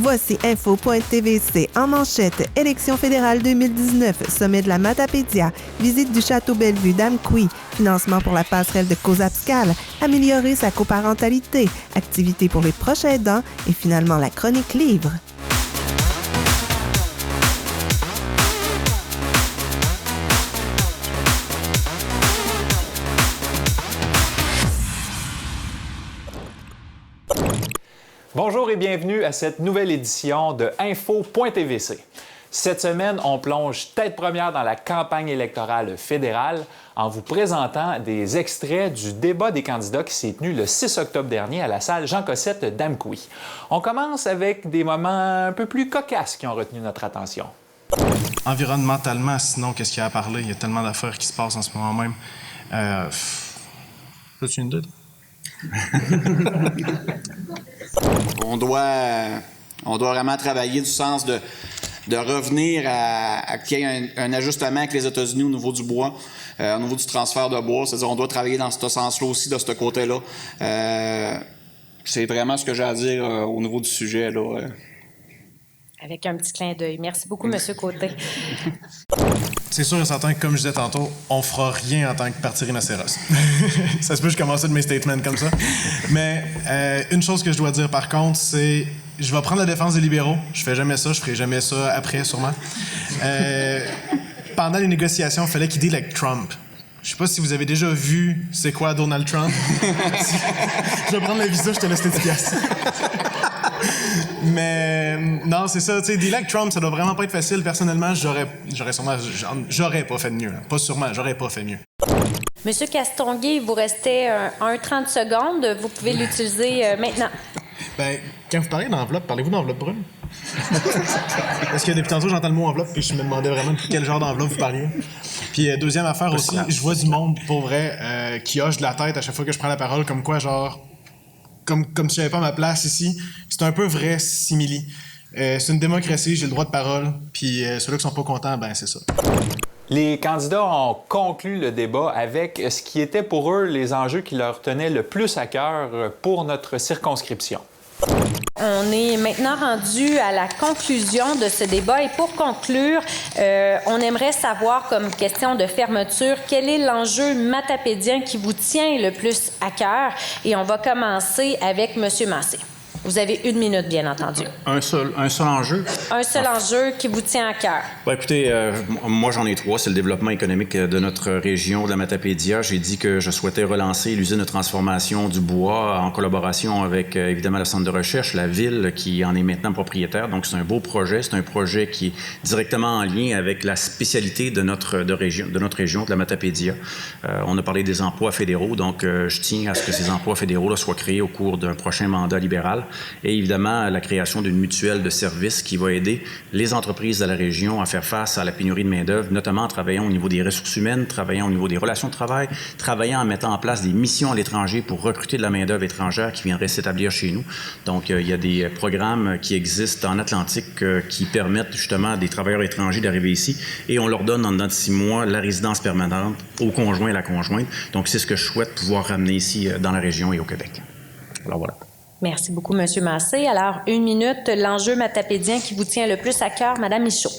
Voici info.tvc en manchette. Élection fédérale 2019, sommet de la Matapédia, visite du château Bellevue d'Amqui, financement pour la passerelle de Cozapscal, améliorer sa coparentalité, activités pour les proches aidants et finalement la chronique livre. Bonjour et bienvenue à cette nouvelle édition de info.tvc. Cette semaine, on plonge tête première dans la campagne électorale fédérale en vous présentant des extraits du débat des candidats qui s'est tenu le 6 octobre dernier à la salle Jean Cossette d'Amqui. On commence avec des moments un peu plus cocasses qui ont retenu notre attention. Environnementalement, sinon, qu'est-ce qu'il y a à parler? Il y a tellement d'affaires qui se passent en ce moment même. As-tu une idée? On doit vraiment travailler du sens de revenir à qu'il y ait un ajustement avec les États-Unis au niveau du bois, au niveau du transfert de bois. C'est-à-dire on doit travailler dans ce sens-là aussi, de ce côté-là. C'est vraiment ce que j'ai à dire au niveau du sujet, là. Avec un petit clin d'œil. Merci beaucoup, M. Côté. C'est sûr et certain que, comme je disais tantôt, on fera rien en tant que parti rhinocéros. Ça se peut que je commence de mes statements comme ça. Mais une chose que je dois dire, par contre, c'est... Je vais prendre la défense des libéraux. Je fais jamais ça. Je ferai jamais ça après, sûrement. Pendant les négociations, il fallait qu'ils deal avec Trump. Je sais pas si vous avez déjà vu c'est quoi Donald Trump. Je vais prendre la visa, je te laisse l'explication. Mais non, c'est ça. Tu sais, deal avec Trump, ça doit vraiment pas être facile. Personnellement, j'aurais pas fait mieux. Hein. Pas sûrement, j'aurais pas fait mieux. Monsieur Castonguay, il vous restait 30 secondes. Vous pouvez l'utiliser maintenant. Ben, quand vous parlez d'enveloppe, parlez-vous d'enveloppe brune? Parce que depuis tantôt, j'entends le mot enveloppe, puis je me demandais vraiment de quel genre d'enveloppe vous parliez. Puis deuxième affaire aussi, je vois du monde, pour vrai, qui hoche de la tête à chaque fois que je prends la parole, comme quoi, genre, comme si j'avais pas ma place ici. C'est un peu vrai simili. C'est une démocratie, j'ai le droit de parole, puis ceux-là qui sont pas contents, ben c'est ça. Les candidats ont conclu le débat avec ce qui était pour eux les enjeux qui leur tenaient le plus à cœur pour notre circonscription. On est maintenant rendu à la conclusion de ce débat et pour conclure, on aimerait savoir comme question de fermeture quel est l'enjeu matapédien qui vous tient le plus à cœur et on va commencer avec M. Massé. Vous avez 1 minute, bien entendu. Un seul enjeu? Un seul enjeu qui vous tient à cœur. Bon, écoutez, moi, j'en ai 3. C'est le développement économique de notre région, de la Matapédia. J'ai dit que je souhaitais relancer l'usine de transformation du bois en collaboration avec, évidemment, le centre de recherche, la ville qui en est maintenant propriétaire. Donc, c'est un beau projet. C'est un projet qui est directement en lien avec la spécialité de notre région, de la Matapédia. On a parlé des emplois fédéraux. Donc, je tiens à ce que ces emplois fédéraux-là soient créés au cours d'un prochain mandat libéral. Et évidemment, la création d'une mutuelle de services qui va aider les entreprises de la région à faire face à la pénurie de main-d'œuvre, notamment en travaillant au niveau des ressources humaines, travaillant au niveau des relations de travail, travaillant en mettant en place des missions à l'étranger pour recruter de la main-d'œuvre étrangère qui viendrait s'établir chez nous. Donc, il y a des programmes qui existent en Atlantique qui permettent justement à des travailleurs étrangers d'arriver ici et on leur donne en dedans de 6 mois la résidence permanente au conjoint et la conjointe. Donc, c'est ce que je souhaite pouvoir ramener ici dans la région et au Québec. Alors, voilà. Merci beaucoup, M. Massé. Alors, 1 minute, l'enjeu matapédien qui vous tient le plus à cœur, Mme Michaud.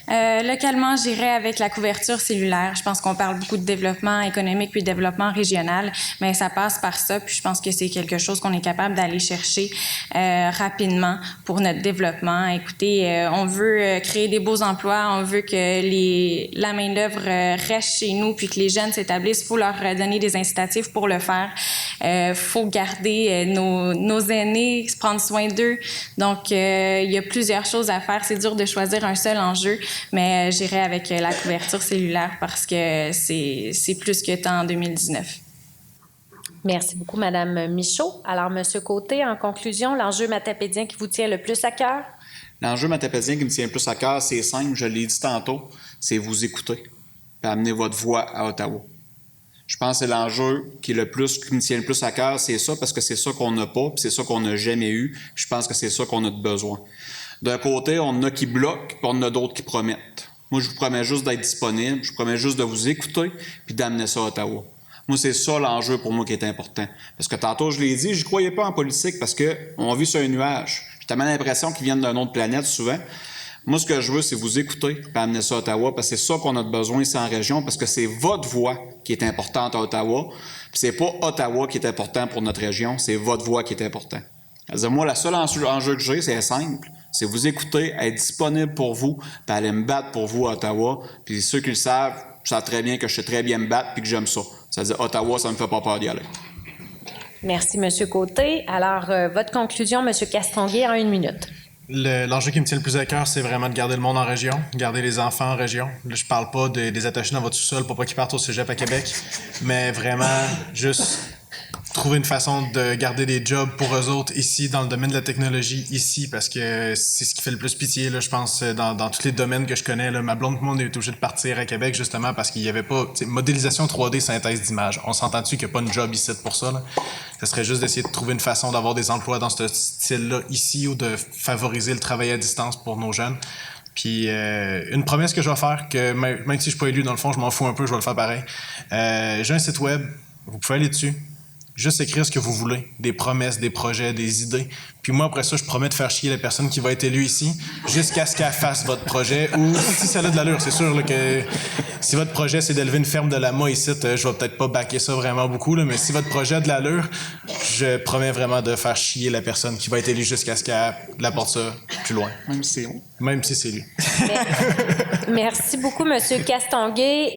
Localement, j'irais avec la couverture cellulaire. Je pense qu'on parle beaucoup de développement économique puis de développement régional, mais ça passe par ça. Puis je pense que c'est quelque chose qu'on est capable d'aller chercher rapidement pour notre développement. Écoutez, on veut créer des beaux emplois, on veut que la main-d'œuvre reste chez nous puis que les jeunes s'établissent. Il faut leur donner des incitatifs pour le faire. Faut garder nos aînés, prendre soin d'eux. Donc, il y a plusieurs choses à faire. C'est dur de choisir un seul enjeu. Mais j'irai avec la couverture cellulaire parce que c'est plus que temps en 2019. Merci beaucoup, Mme Michaud. Alors, M. Côté, en conclusion, l'enjeu matapédien qui vous tient le plus à cœur? L'enjeu matapédien qui me tient le plus à cœur, c'est simple, je l'ai dit tantôt, c'est vous écouter et amener votre voix à Ottawa. Je pense que c'est l'enjeu qui me tient le plus à cœur, c'est ça, parce que c'est ça qu'on n'a pas, puis c'est ça qu'on n'a jamais eu. Je pense que c'est ça qu'on a de besoin. D'un côté, on en a qui bloquent, puis on en a d'autres qui promettent. Moi, je vous promets juste d'être disponible, je vous promets juste de vous écouter, puis d'amener ça à Ottawa. Moi, c'est ça l'enjeu pour moi qui est important. Parce que tantôt, je l'ai dit, je croyais pas en politique parce que on vit sur un nuage. J'ai tellement l'impression qu'ils viennent d'une autre planète souvent. Moi, ce que je veux, c'est vous écouter et amener ça à Ottawa, parce que c'est ça qu'on a besoin ici en région, parce que c'est votre voix qui est importante à Ottawa. Puis c'est pas Ottawa qui est important pour notre région, c'est votre voix qui est important. C'est-à-dire, moi, le seul enjeu que j'ai, c'est simple. C'est vous écouter, être disponible pour vous, puis aller me battre pour vous à Ottawa. Puis ceux qui le savent très bien que je sais très bien me battre puis que j'aime ça. C'est-à-dire, Ottawa, ça me fait pas peur d'y aller. Merci, M. Côté. Alors, votre conclusion, M. Castonguay, en 1 minute. L'enjeu qui me tient le plus à cœur, c'est vraiment de garder le monde en région, garder les enfants en région. Là, je parle pas des attachés dans votre sous-sol pour pas qu'ils partent au cégep à Québec, mais vraiment juste trouver une façon de garder des jobs pour eux autres ici, dans le domaine de la technologie ici, parce que c'est ce qui fait le plus pitié, là, je pense, dans tous les domaines que je connais. Là, ma blonde, tout le monde est obligé de partir à Québec, justement, parce qu'il y avait pas, modélisation 3D, synthèse d'image. On s'entend-tu qu'il n'y a pas de job ici pour ça, là? Ça serait juste d'essayer de trouver une façon d'avoir des emplois dans ce style-là ici ou de favoriser le travail à distance pour nos jeunes. Puis une promesse que je vais faire, que même si je suis pas élu, dans le fond, je m'en fous un peu, je vais le faire pareil. J'ai un site web, vous pouvez aller dessus. Juste écrire ce que vous voulez, des promesses, des projets, des idées. Puis moi, après ça, je promets de faire chier la personne qui va être élue ici jusqu'à ce qu'elle fasse votre projet. Ou si ça a de l'allure, c'est sûr là, que si votre projet, c'est d'élever une ferme de lama ici, je vais peut-être pas backer ça vraiment beaucoup, là, mais si votre projet a de l'allure, je promets vraiment de faire chier la personne qui va être élue jusqu'à ce qu'elle apporte ça plus loin. Même si c'est bon. Même si c'est lui. Merci beaucoup, M. Castonguay.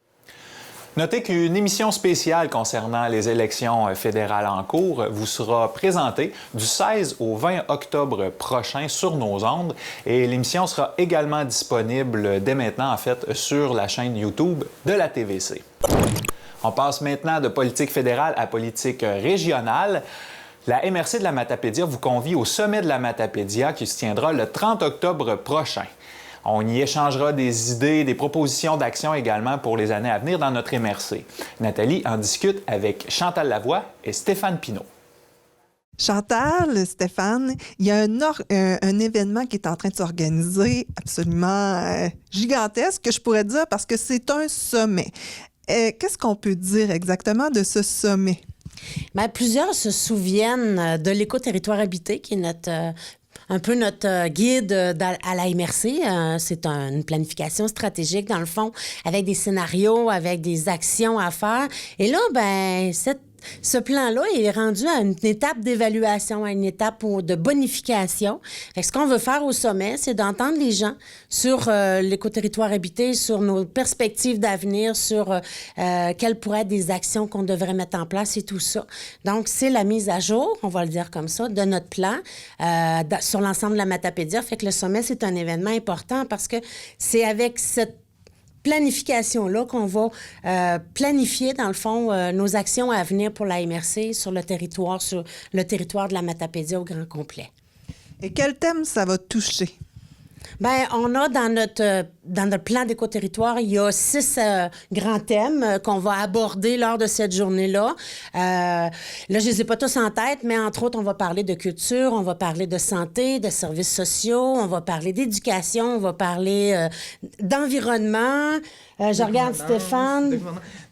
Notez qu'une émission spéciale concernant les élections fédérales en cours vous sera présentée du 16 au 20 octobre prochain sur nos ondes et l'émission sera également disponible dès maintenant, en fait, sur la chaîne YouTube de la TVC. On passe maintenant de politique fédérale à politique régionale. La MRC de la Matapédia vous convie au sommet de la Matapédia qui se tiendra le 30 octobre prochain. On y échangera des idées, des propositions d'action également pour les années à venir dans notre MRC. Nathalie en discute avec Chantal Lavoie et Stéphane Pinault. Chantal, Stéphane, il y a un événement qui est en train de s'organiser absolument gigantesque, que je pourrais dire, parce que c'est un sommet. Qu'est-ce qu'on peut dire exactement de ce sommet? Bien, plusieurs se souviennent de l'éco-territoire habité, qui est un peu notre guide à la MRC. C'est une planification stratégique, dans le fond, avec des scénarios, avec des actions à faire. Et là, ben, ce plan-là est rendu à une étape d'évaluation, à une étape de bonification. Fait que ce qu'on veut faire au sommet, c'est d'entendre les gens sur l'éco-territoire habité, sur nos perspectives d'avenir, sur quelles pourraient être des actions qu'on devrait mettre en place et tout ça. Donc, c'est la mise à jour, on va le dire comme ça, de notre plan sur l'ensemble de la Matapédia. Fait que le sommet, c'est un événement important parce que c'est avec cette planification-là qu'on va planifier, dans le fond, nos actions à venir pour la MRC sur le territoire de la Matapédia au grand complet. Et quel thème ça va toucher? Bien, on a dans notre plan d'éco-territoire, il y a 6 grands thèmes qu'on va aborder lors de cette journée-là. Là, je ne les ai pas tous en tête, mais entre autres, on va parler de culture, on va parler de santé, de services sociaux, on va parler d'éducation, on va parler d'environnement. Je regarde Stéphane.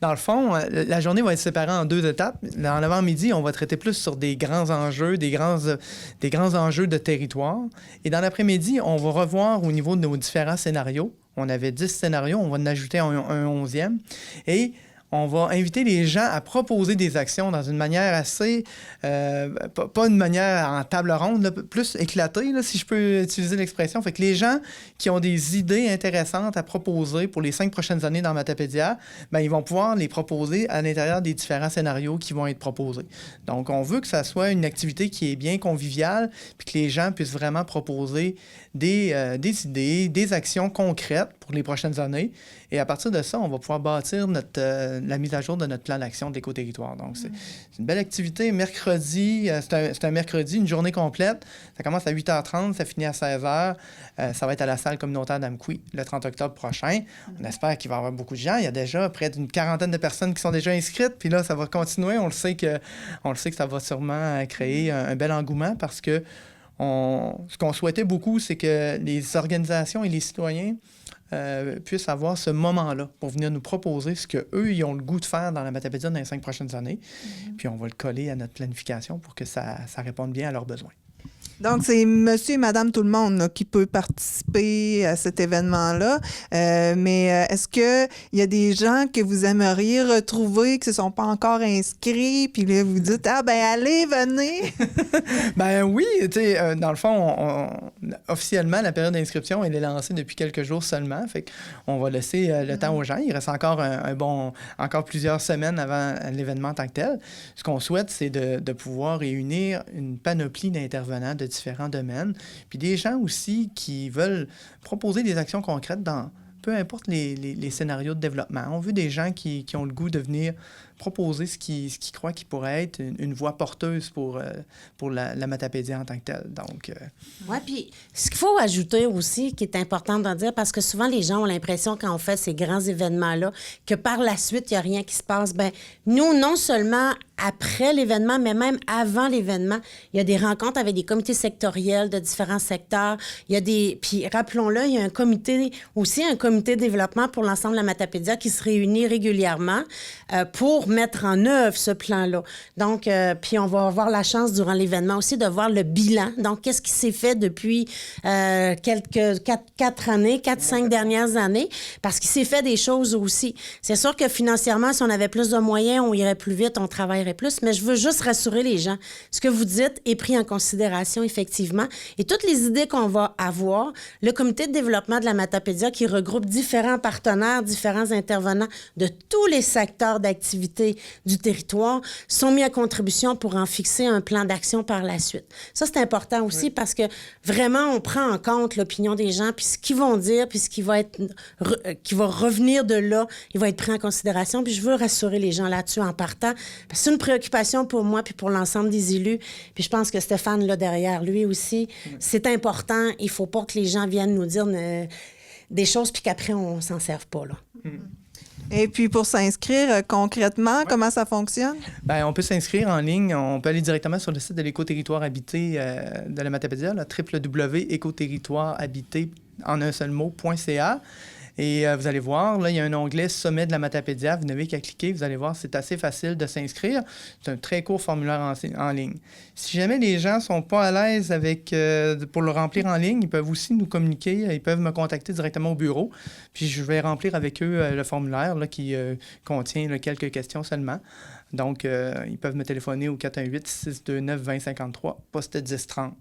Dans le fond, la journée va être séparée en 2 étapes. Dans l'avant-midi, on va traiter plus sur des grands enjeux, des grands enjeux de territoire. Et dans l'après-midi, on va revoir au niveau de nos différents scénarios. On avait 10 scénarios, on va en ajouter un 11e. Et on va inviter les gens à proposer des actions dans une manière assez... pas une manière en table ronde, là, plus éclatée, là, si je peux utiliser l'expression. Fait que les gens qui ont des idées intéressantes à proposer pour les 5 prochaines années dans Matapédia, bien, ils vont pouvoir les proposer à l'intérieur des différents scénarios qui vont être proposés. Donc, on veut que ça soit une activité qui est bien conviviale puis que les gens puissent vraiment proposer des idées, des actions concrètes pour les prochaines années. Et à partir de ça, on va pouvoir bâtir la mise à jour de notre plan d'action de l'éco-territoire. Donc, c'est une belle activité. Mercredi, c'est un mercredi, une journée complète. Ça commence à 8h30, ça finit à 16h. Ça va être à la salle communautaire d'Amqui le 30 octobre prochain. On espère qu'il va y avoir beaucoup de gens. Il y a déjà près d'une 40aine de personnes qui sont déjà inscrites. Puis là, ça va continuer. On le sait que ça va sûrement créer un bel engouement parce que ce qu'on souhaitait beaucoup, c'est que les organisations et les citoyens puissent avoir ce moment-là pour venir nous proposer ce qu'eux, ils ont le goût de faire dans la Matapédia dans les 5 prochaines années. Puis on va le coller à notre planification pour que ça réponde bien à leurs besoins. Donc, c'est monsieur et madame tout le monde là, qui peut participer à cet événement-là. Mais est-ce qu'il y a des gens que vous aimeriez retrouver qui ne se sont pas encore inscrits, puis là, vous dites, allez, venez! Ben oui, tu sais, dans le fond, officiellement, la période d'inscription, elle est lancée depuis quelques jours seulement. Fait qu'on va laisser le temps aux gens. Il reste encore encore plusieurs semaines avant l'événement en tant que tel. Ce qu'on souhaite, c'est de pouvoir réunir une panoplie d'intervenants de différents domaines, puis des gens aussi qui veulent proposer des actions concrètes dans peu importe les scénarios de développement. On veut des gens qui ont le goût de venir proposer ce qu'ils croient qui pourrait être une voie porteuse pour la Matapédia en tant que telle. Donc, Oui, puis ce qu'il faut ajouter aussi, qui est important d'en dire, parce que souvent les gens ont l'impression quand on fait ces grands événements-là, que par la suite, il n'y a rien qui se passe. Bien, nous, non seulement après l'événement, mais même avant l'événement, il y a des rencontres avec des comités sectoriels de différents secteurs. Il y a des... Puis rappelons-le, il y a un comité de développement pour l'ensemble de la Matapédia qui se réunit régulièrement pour mettre en œuvre ce plan-là. Donc, puis on va avoir la chance durant l'événement aussi de voir le bilan. Donc, qu'est-ce qui s'est fait depuis quelques 4-5 dernières années? Parce qu'il s'est fait des choses aussi. C'est sûr que financièrement, si on avait plus de moyens, on irait plus vite, on travaillerait plus, mais je veux juste rassurer les gens. Ce que vous dites est pris en considération, effectivement. Et toutes les idées qu'on va avoir, le comité de développement de la Matapédia qui regroupe différents partenaires, différents intervenants de tous les secteurs d'activité du territoire sont mis à contribution pour en fixer un plan d'action par la suite. Ça, c'est important aussi parce que vraiment, on prend en compte l'opinion des gens, puis ce qu'ils vont dire, puis ce qui va revenir de là, il va être pris en considération. Puis je veux rassurer les gens là-dessus en partant. Parce que c'est une préoccupation pour moi puis pour l'ensemble des élus. Puis je pense que Stéphane, là, derrière lui aussi, c'est important. Il ne faut pas que les gens viennent nous dire des choses puis qu'après, on ne s'en serve pas, là. Et puis, pour s'inscrire concrètement, comment ça fonctionne? Bien, on peut s'inscrire en ligne. On peut aller directement sur le site de l'Écoterritoire habité de la Matapédia, www.écoterritoirehabité en un seul mot.ca. Et vous allez voir, là, il y a un onglet Sommet de la Matapédia. Vous n'avez qu'à cliquer. Vous allez voir, c'est assez facile de s'inscrire. C'est un très court formulaire en ligne. Si jamais les gens ne sont pas à l'aise pour le remplir en ligne, ils peuvent aussi nous communiquer. Ils peuvent me contacter directement au bureau. Puis je vais remplir avec eux le formulaire là, qui contient quelques questions seulement. Donc, ils peuvent me téléphoner au 418-629-2053, poste 1030.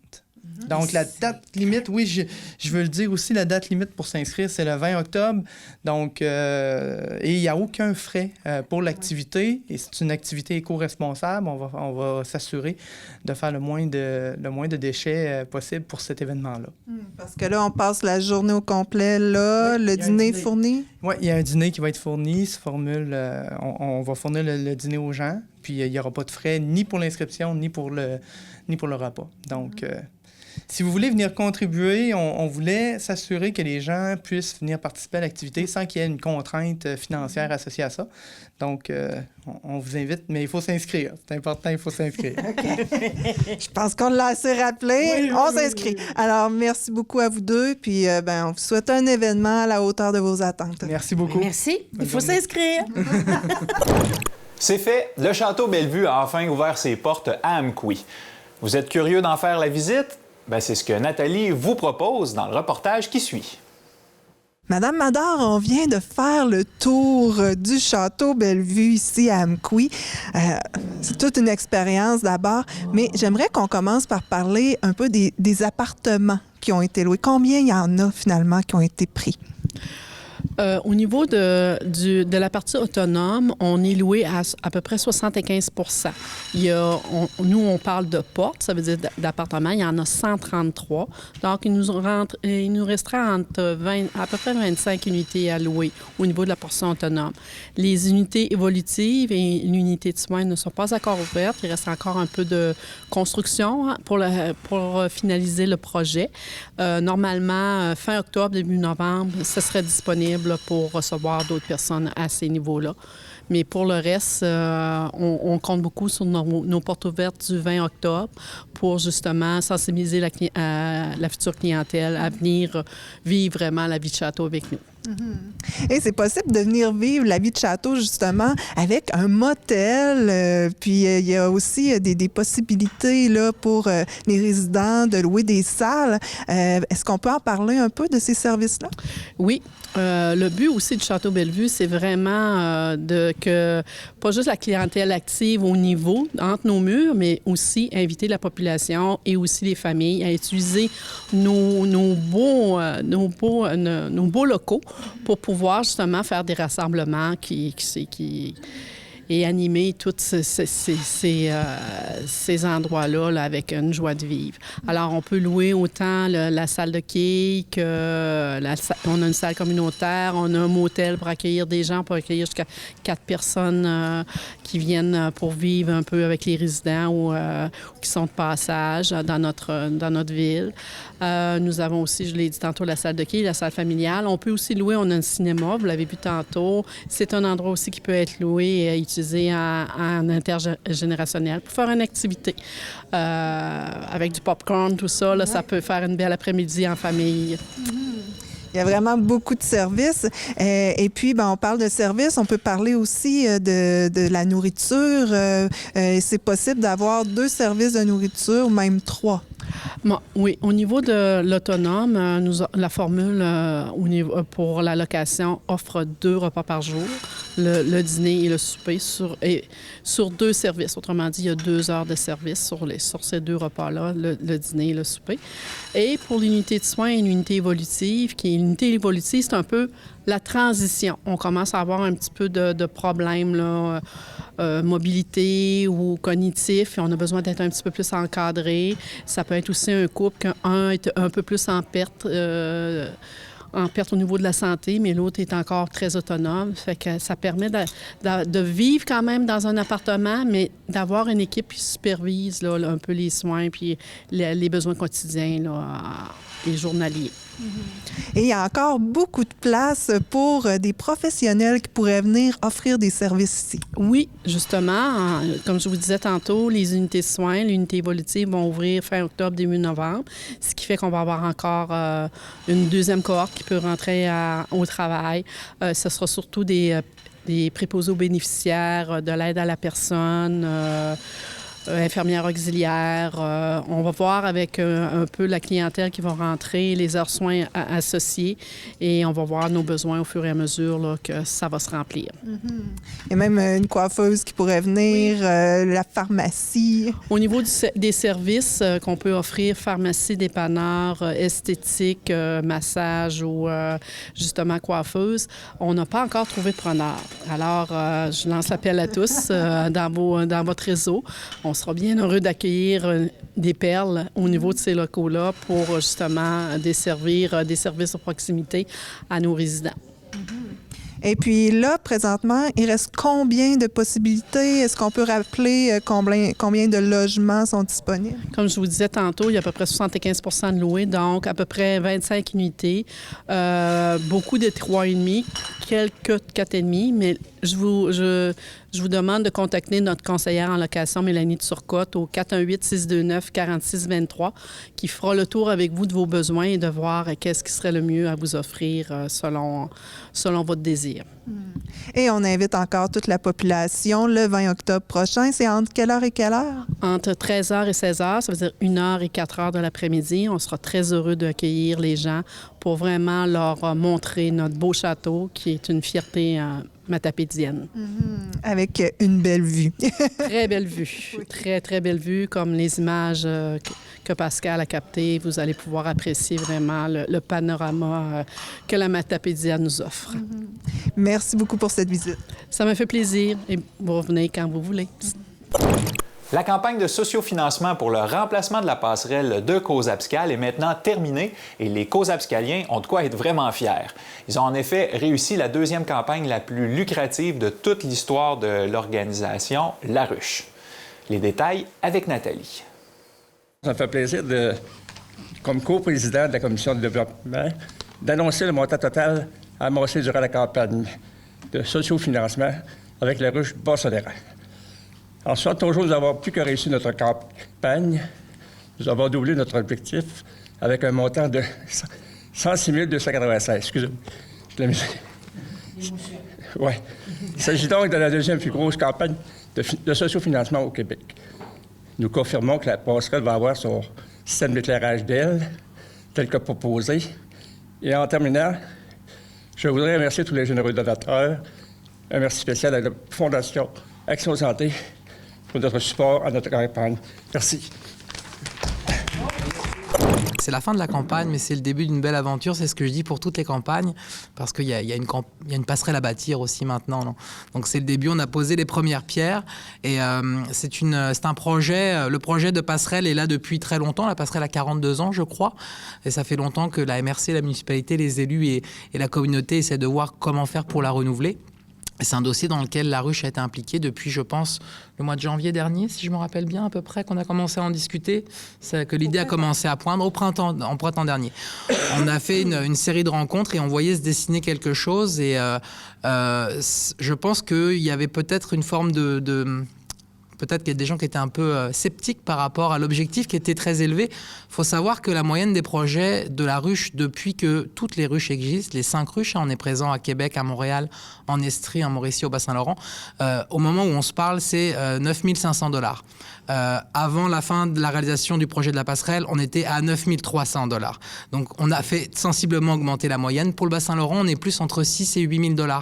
Donc, la date limite, oui, je veux le dire aussi, la date limite pour s'inscrire, c'est le 20 octobre. Donc, et il n'y a aucun frais pour l'activité. Et c'est une activité éco-responsable. On va s'assurer de faire le moins de déchets possible pour cet événement-là. Parce que là, on passe la journée au complet, là, le dîner est fourni? Oui, il y a un dîner qui va être fourni. On va fournir le dîner aux gens. Puis, il n'y aura pas de frais ni pour l'inscription, ni pour le repas. Donc... si vous voulez venir contribuer, on voulait s'assurer que les gens puissent venir participer à l'activité sans qu'il y ait une contrainte financière associée à ça. Donc, on vous invite, mais il faut s'inscrire. C'est important, il faut s'inscrire. OK. Je pense qu'on l'a assez rappelé. On s'inscrit. Alors, merci beaucoup à vous deux. Puis, on vous souhaite un événement à la hauteur de vos attentes. Merci beaucoup. Merci. Il faut s'inscrire. C'est fait. Le Château Bellevue a enfin ouvert ses portes à Amqui. Vous êtes curieux d'en faire la visite? C'est ce que Nathalie vous propose dans le reportage qui suit. Madame Mador, on vient de faire le tour du Château Bellevue ici à Amqui. C'est toute une expérience d'abord, mais j'aimerais qu'on commence par parler un peu des appartements qui ont été loués. Combien il y en a finalement qui ont été pris? Au niveau de la partie autonome, on est loué à peu près 75 nous, on parle de portes, ça veut dire d'appartements. Il y en a 133. Donc, il nous restera à peu près 25 unités à louer au niveau de la portion autonome. Les unités évolutives et l'unité de soins ne sont pas encore ouvertes. Il reste encore un peu de construction pour finaliser le projet. Normalement, fin octobre, début novembre, ce serait disponible pour recevoir d'autres personnes à ces niveaux-là. Mais pour le reste, on compte beaucoup sur nos portes ouvertes du 20 octobre pour justement sensibiliser la future clientèle à venir vivre vraiment la vie de château avec nous. Et c'est possible de venir vivre la vie de château, justement, avec un motel. Puis il y a aussi des possibilités là, pour les résidents de louer des salles. Est-ce qu'on peut en parler un peu de ces services-là? Oui. Le but aussi du Château Bellevue, c'est vraiment que pas juste la clientèle active au niveau, entre nos murs, mais aussi inviter la population et aussi les familles à utiliser nos beaux locaux pour pouvoir justement faire des rassemblements et animer tous ces endroits-là là, avec une joie de vivre. Alors, on peut louer autant la salle de quilles que on a une salle communautaire, on a un motel pour accueillir des gens, pour accueillir jusqu'à 4 personnes qui viennent pour vivre un peu avec les résidents ou qui sont de passage dans notre ville. Nous avons aussi, je l'ai dit tantôt, la salle de quilles, la salle familiale. On peut aussi louer, on a un cinéma, vous l'avez vu tantôt. C'est un endroit aussi qui peut être loué et utilisé en intergénérationnel pour faire une activité. Avec du popcorn, tout ça, là, ça peut faire une belle après-midi en famille. Il y a vraiment beaucoup de services. Et puis, on parle de services, on peut parler aussi de la nourriture. C'est possible d'avoir 2 services de nourriture, ou même 3. Bon, oui, au niveau de l'autonome, la formule pour la location offre 2 repas par jour, le dîner et le souper sur 2 services. Autrement dit, il y a 2 heures de service sur ces 2 repas-là, le dîner et le souper. Et pour l'unité de soins et l'unité évolutive, l'unité évolutive, c'est un peu la transition. On commence à avoir un petit peu de problèmes, là, mobilité ou cognitif, et on a besoin d'être un petit peu plus encadré. Ça peut être aussi un couple qu'un est un peu plus en perte au niveau de la santé, mais l'autre est encore très autonome. Fait que ça permet de vivre quand même dans un appartement, mais d'avoir une équipe qui supervise là, un peu les soins puis les besoins quotidiens là, et journaliers. Et il y a encore beaucoup de place pour des professionnels qui pourraient venir offrir des services ici. Oui, justement, comme je vous disais tantôt, les unités de soins, l'unité évolutive vont ouvrir fin octobre, début novembre, ce qui fait qu'on va avoir encore une deuxième cohorte qui peut rentrer au travail. Ce sera surtout des préposés aux bénéficiaires, de l'aide à la personne, infirmières auxiliaires. On va voir avec un peu la clientèle qui va rentrer, les heures soins associées, et on va voir nos besoins au fur et à mesure là, que ça va se remplir. Il y a même une coiffeuse qui pourrait venir, la pharmacie. Au niveau des services qu'on peut offrir, pharmacie, dépanneur, esthétique, massage ou justement coiffeuse, on n'a pas encore trouvé de preneur. Alors, je lance l'appel à tous dans votre réseau. On sera bien heureux d'accueillir des perles au niveau de ces locaux-là pour justement desservir des services de proximité à nos résidents. Et puis là, présentement, il reste combien de possibilités? Est-ce qu'on peut rappeler combien de logements sont disponibles? Comme je vous disais tantôt, il y a à peu près 75 de loués, donc à peu près 25 unités, beaucoup de 3,5, quelques 4,5, mais je vous demande de contacter notre conseillère en location, Mélanie Turcotte, au 418-629-4623, qui fera le tour avec vous de vos besoins et de voir qu'est-ce qui serait le mieux à vous offrir selon votre désir. Et on invite encore toute la population le 20 octobre prochain. C'est entre quelle heure et quelle heure? Entre 13h et 16h, ça veut dire 1h et 4h de l'après-midi. On sera très heureux d'accueillir les gens pour vraiment leur montrer notre beau château qui est une fierté matapédienne. Avec une belle vue. Très belle vue. Oui. Très, très belle vue, comme les images que Pascal a captées. Vous allez pouvoir apprécier vraiment le panorama que la Matapédia nous offre. Merci beaucoup pour cette visite. Ça m'a fait plaisir et vous revenez quand vous voulez. La campagne de sociofinancement pour le remplacement de la passerelle de Causa-Abscal est maintenant terminée et les Causa-Abscaliens ont de quoi être vraiment fiers. Ils ont en effet réussi la deuxième campagne la plus lucrative de toute l'histoire de l'organisation, La Ruche. Les détails avec Nathalie. Ça me fait plaisir, comme coprésident de la Commission de développement, d'annoncer le montant total amassé durant la campagne de sociofinancement avec La Ruche Bas-Soleyran. En 60 jours, nous avons plus que réussi notre campagne. Nous avons doublé notre objectif avec un montant de 106 296. Excusez-moi. Ouais. Il s'agit donc de la deuxième plus grosse campagne de sociofinancement au Québec. Nous confirmons que la passerelle va avoir son système d'éclairage d'aile, tel que proposé. Et en terminant, je voudrais remercier tous les généreux donateurs. Un merci spécial à la Fondation Action Santé pour notre support à notre campagne. Merci. C'est la fin de la campagne, mais c'est le début d'une belle aventure. C'est ce que je dis pour toutes les campagnes, parce qu'il y a une passerelle à bâtir aussi maintenant. Non? Donc c'est le début, on a posé les premières pierres. Et c'est un projet, le projet de passerelle est là depuis très longtemps. La passerelle a 42 ans, je crois. Et ça fait longtemps que la MRC, la municipalité, les élus et la communauté essaient de voir comment faire pour la renouveler. C'est un dossier dans lequel la ruche a été impliquée depuis, je pense, le mois de janvier dernier, si je me rappelle bien à peu près, qu'on a commencé à en discuter, que l'idée a commencé à poindre en printemps dernier. On a fait une série de rencontres et on voyait se dessiner quelque chose. Et je pense qu'il y avait peut-être une forme peut-être qu'il y a des gens qui étaient un peu sceptiques par rapport à l'objectif qui était très élevé. Il faut savoir que la moyenne des projets de la ruche, depuis que toutes les ruches existent, les 5 ruches, on est présent à Québec, à Montréal, en Estrie, en Mauricie, au Bas-Saint-Laurent, au moment où on se parle, c'est 9 500 $. Avant la fin de la réalisation du projet de la passerelle, on était à 9 300 $. Donc, on a fait sensiblement augmenter la moyenne. Pour le Bas-Saint-Laurent, on est plus entre 6 et 8 000 $.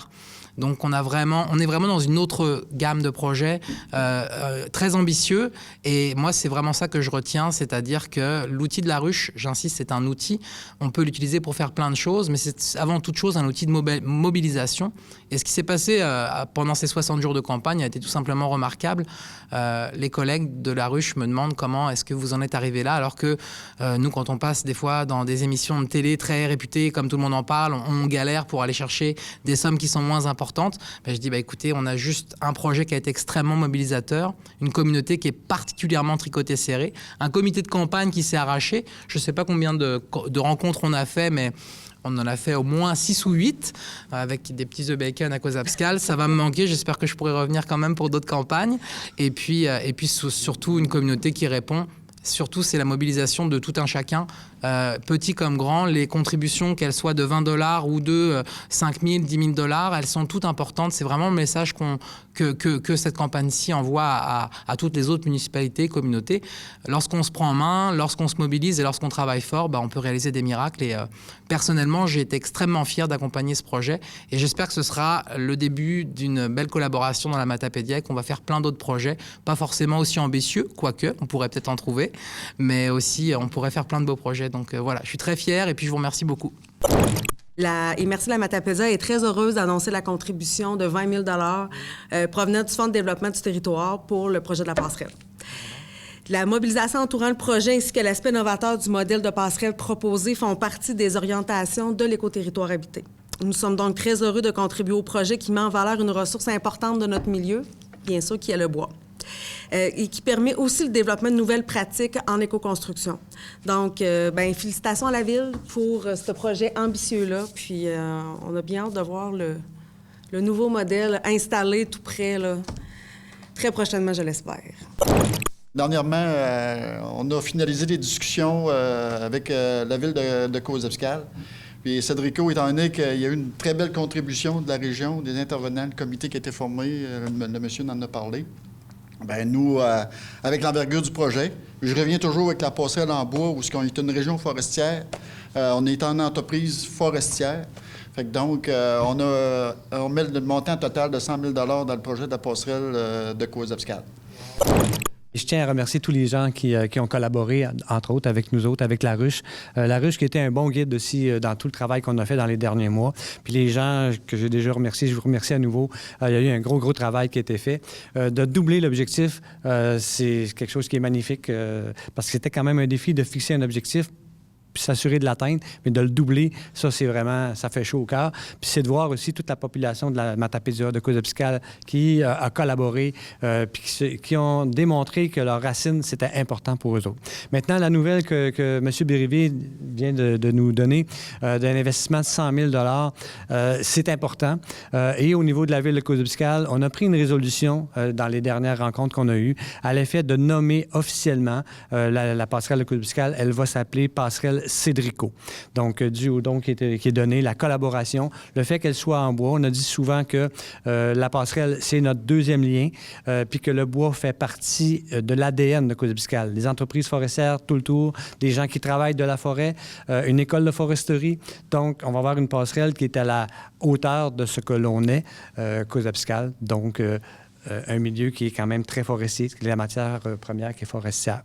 Donc, on est vraiment dans une autre gamme de projets très ambitieux. Et moi, c'est vraiment ça que je retiens, c'est-à-dire que l'outil de la ruche, j'insiste, c'est un outil. On peut l'utiliser pour faire plein de choses, mais c'est avant toute chose un outil de mobilisation. Et ce qui s'est passé pendant ces 60 jours de campagne a été tout simplement remarquable. Les collègues de la ruche me demandent comment est-ce que vous en êtes arrivé là, alors que nous, quand on passe des fois dans des émissions de télé très réputées, comme tout le monde en parle, on galère pour aller chercher des sommes qui sont moins importantes. Je dis, écoutez, on a juste un projet qui a été extrêmement mobilisateur, une communauté qui est particulièrement tricotée serrée, un comité de campagne qui s'est arraché. Je ne sais pas combien de rencontres on a fait, mais on en a fait au moins 6 ou 8 avec des petits œufs bacon à Cause-Abscal. Ça va me manquer. J'espère que je pourrai revenir quand même pour d'autres campagnes. Et puis surtout, une communauté qui répond. Surtout, c'est la mobilisation de tout un chacun, petit comme grand. Les contributions, qu'elles soient de 20 $ ou de 5 000, 10 000 $, elles sont toutes importantes. C'est vraiment le message que cette campagne-ci envoie à toutes les autres municipalités, communautés. Lorsqu'on se prend en main, lorsqu'on se mobilise et lorsqu'on travaille fort, on peut réaliser des miracles. Et personnellement, j'ai été extrêmement fier d'accompagner ce projet. Et j'espère que ce sera le début d'une belle collaboration dans la Matapédia et qu'on va faire plein d'autres projets, pas forcément aussi ambitieux, quoique, on pourrait peut-être en trouver. Mais aussi, on pourrait faire plein de beaux projets. Donc voilà, je suis très fière et puis je vous remercie beaucoup. Et merci la Matapédia est très heureuse d'annoncer la contribution de 20 000 $ provenant du Fonds de développement du territoire pour le projet de la passerelle. La mobilisation entourant le projet ainsi que l'aspect novateur du modèle de passerelle proposé font partie des orientations de l'écoterritoire habité. Nous sommes donc très heureux de contribuer au projet qui met en valeur une ressource importante de notre milieu, bien sûr, qui est le bois. Et qui permet aussi le développement de nouvelles pratiques en éco-construction. Donc, félicitations à la Ville pour ce projet ambitieux-là. Puis, on a bien hâte de voir le nouveau modèle installé tout près, là, très prochainement, je l'espère. Dernièrement, on a finalisé les discussions avec la Ville de Cause-Abscal. Puis Cédrico, étant donné qu'il y a eu une très belle contribution de la région, des intervenants, le comité qui a été formé, le monsieur en a parlé. Nous, avec l'envergure du projet, je reviens toujours avec la passerelle en bois, où on est une région forestière, on est en entreprise forestière. Fait que donc, on met le montant total de 100 000 $ dans le projet de la passerelle de Cause-Abscal. Je tiens à remercier tous les gens qui ont collaboré, entre autres, avec nous autres, avec la ruche. La ruche qui était un bon guide aussi dans tout le travail qu'on a fait dans les derniers mois. Puis les gens que j'ai déjà remerciés, je vous remercie à nouveau. Il y a eu un gros travail qui a été fait. De doubler l'objectif, c'est quelque chose qui est magnifique parce que c'était quand même un défi de fixer un objectif puis s'assurer de l'atteindre, mais de le doubler, ça, c'est vraiment, ça fait chaud au cœur. Puis c'est de voir aussi toute la population de la Matapédia, de Cause-Abscal, qui a collaboré, puis qui ont démontré que leurs racines, c'était important pour eux autres. Maintenant, la nouvelle que M. Bérivier vient de nous donner, d'un investissement de 100 000 $, c'est important. Et au niveau de la ville de Cause-Abscal, on a pris une résolution dans les dernières rencontres qu'on a eues à l'effet de nommer officiellement la passerelle de Cause-Abscal. Elle va s'appeler passerelle passerelle Cédrico. Donc, dû au don qui est donné, la collaboration, le fait qu'elle soit en bois. On a dit souvent que la passerelle, c'est notre deuxième lien, puis que le bois fait partie de l'ADN de Causa-Piscale. Les entreprises forestières tout le tour, des gens qui travaillent de la forêt, une école de foresterie. Donc, on va avoir une passerelle qui est à la hauteur de ce que l'on est, Causa-Piscale. Donc, un milieu qui est quand même très forestier, la matière première qui est forestière.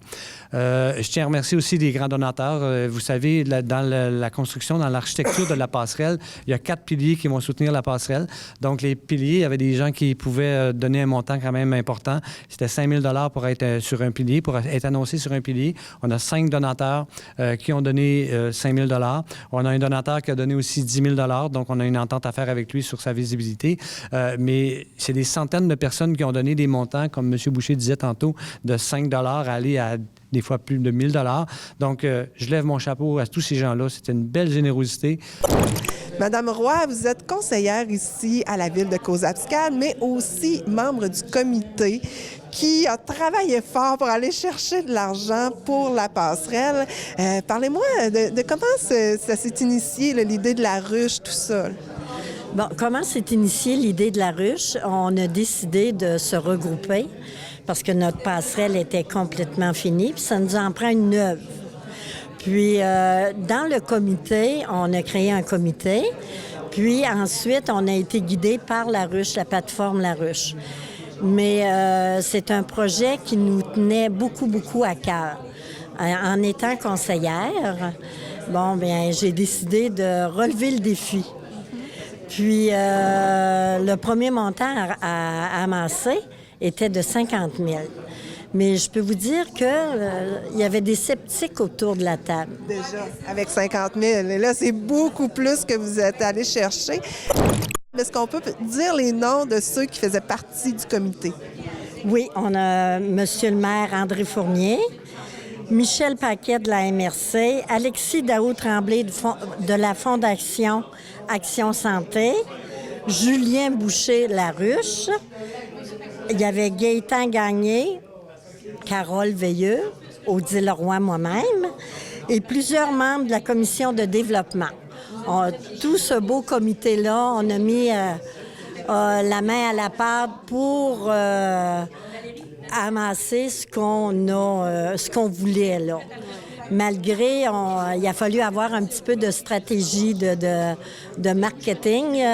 Je tiens à remercier aussi les grands donateurs. Vous savez, dans la construction, dans l'architecture de la passerelle, il y a 4 piliers qui vont soutenir la passerelle. Donc, les piliers, il y avait des gens qui pouvaient donner un montant quand même important. C'était 5 000 $ pour être sur un pilier, pour être annoncé sur un pilier. On a 5 donateurs qui ont donné 5 000 $. On a un donateur qui a donné aussi 10 000 $. Donc, on a une entente à faire avec lui sur sa visibilité. Mais c'est des centaines de personnes qui ont donné des montants, comme M. Boucher disait tantôt, de 5 $ à aller à des fois plus de 1 000 $. Donc, je lève mon chapeau à tous ces gens-là. C'était une belle générosité. Madame Roy, vous êtes conseillère ici à la ville de Causa-Piscale, mais aussi membre du comité qui a travaillé fort pour aller chercher de l'argent pour la passerelle. Parlez-moi de comment ça s'est initié, l'idée de la ruche, tout ça. Bon, comment s'est initiée l'idée de la ruche? On a décidé de se regrouper parce que notre passerelle était complètement finie, puis ça nous en prend une neuve. Puis, dans le comité, on a créé un comité, puis ensuite, on a été guidé par la ruche, la plateforme La Ruche. Mais c'est un projet qui nous tenait beaucoup, beaucoup à cœur. En étant conseillère, bon, bien, j'ai décidé de relever le défi. Puis, le premier montant à amasser était de 50 000. Mais je peux vous dire qu'il y avait des sceptiques autour de la table. Déjà, avec 50 000. Et là, c'est beaucoup plus que vous êtes allé chercher. Est-ce qu'on peut dire les noms de ceux qui faisaient partie du comité? Oui, on a Monsieur le maire André Fournier, Michel Paquet de la MRC, Alexis Daou-Tremblay de la Fondation Action Santé, Julien Boucher La Ruche, il y avait Gaétan Gagné, Carole Veilleux, Odile Roy, moi-même, et plusieurs membres de la commission de développement. Tout ce beau comité-là, on a mis la main à la pâte pour amasser ce qu'on voulait là. Malgré, il a fallu avoir un petit peu de stratégie de marketing.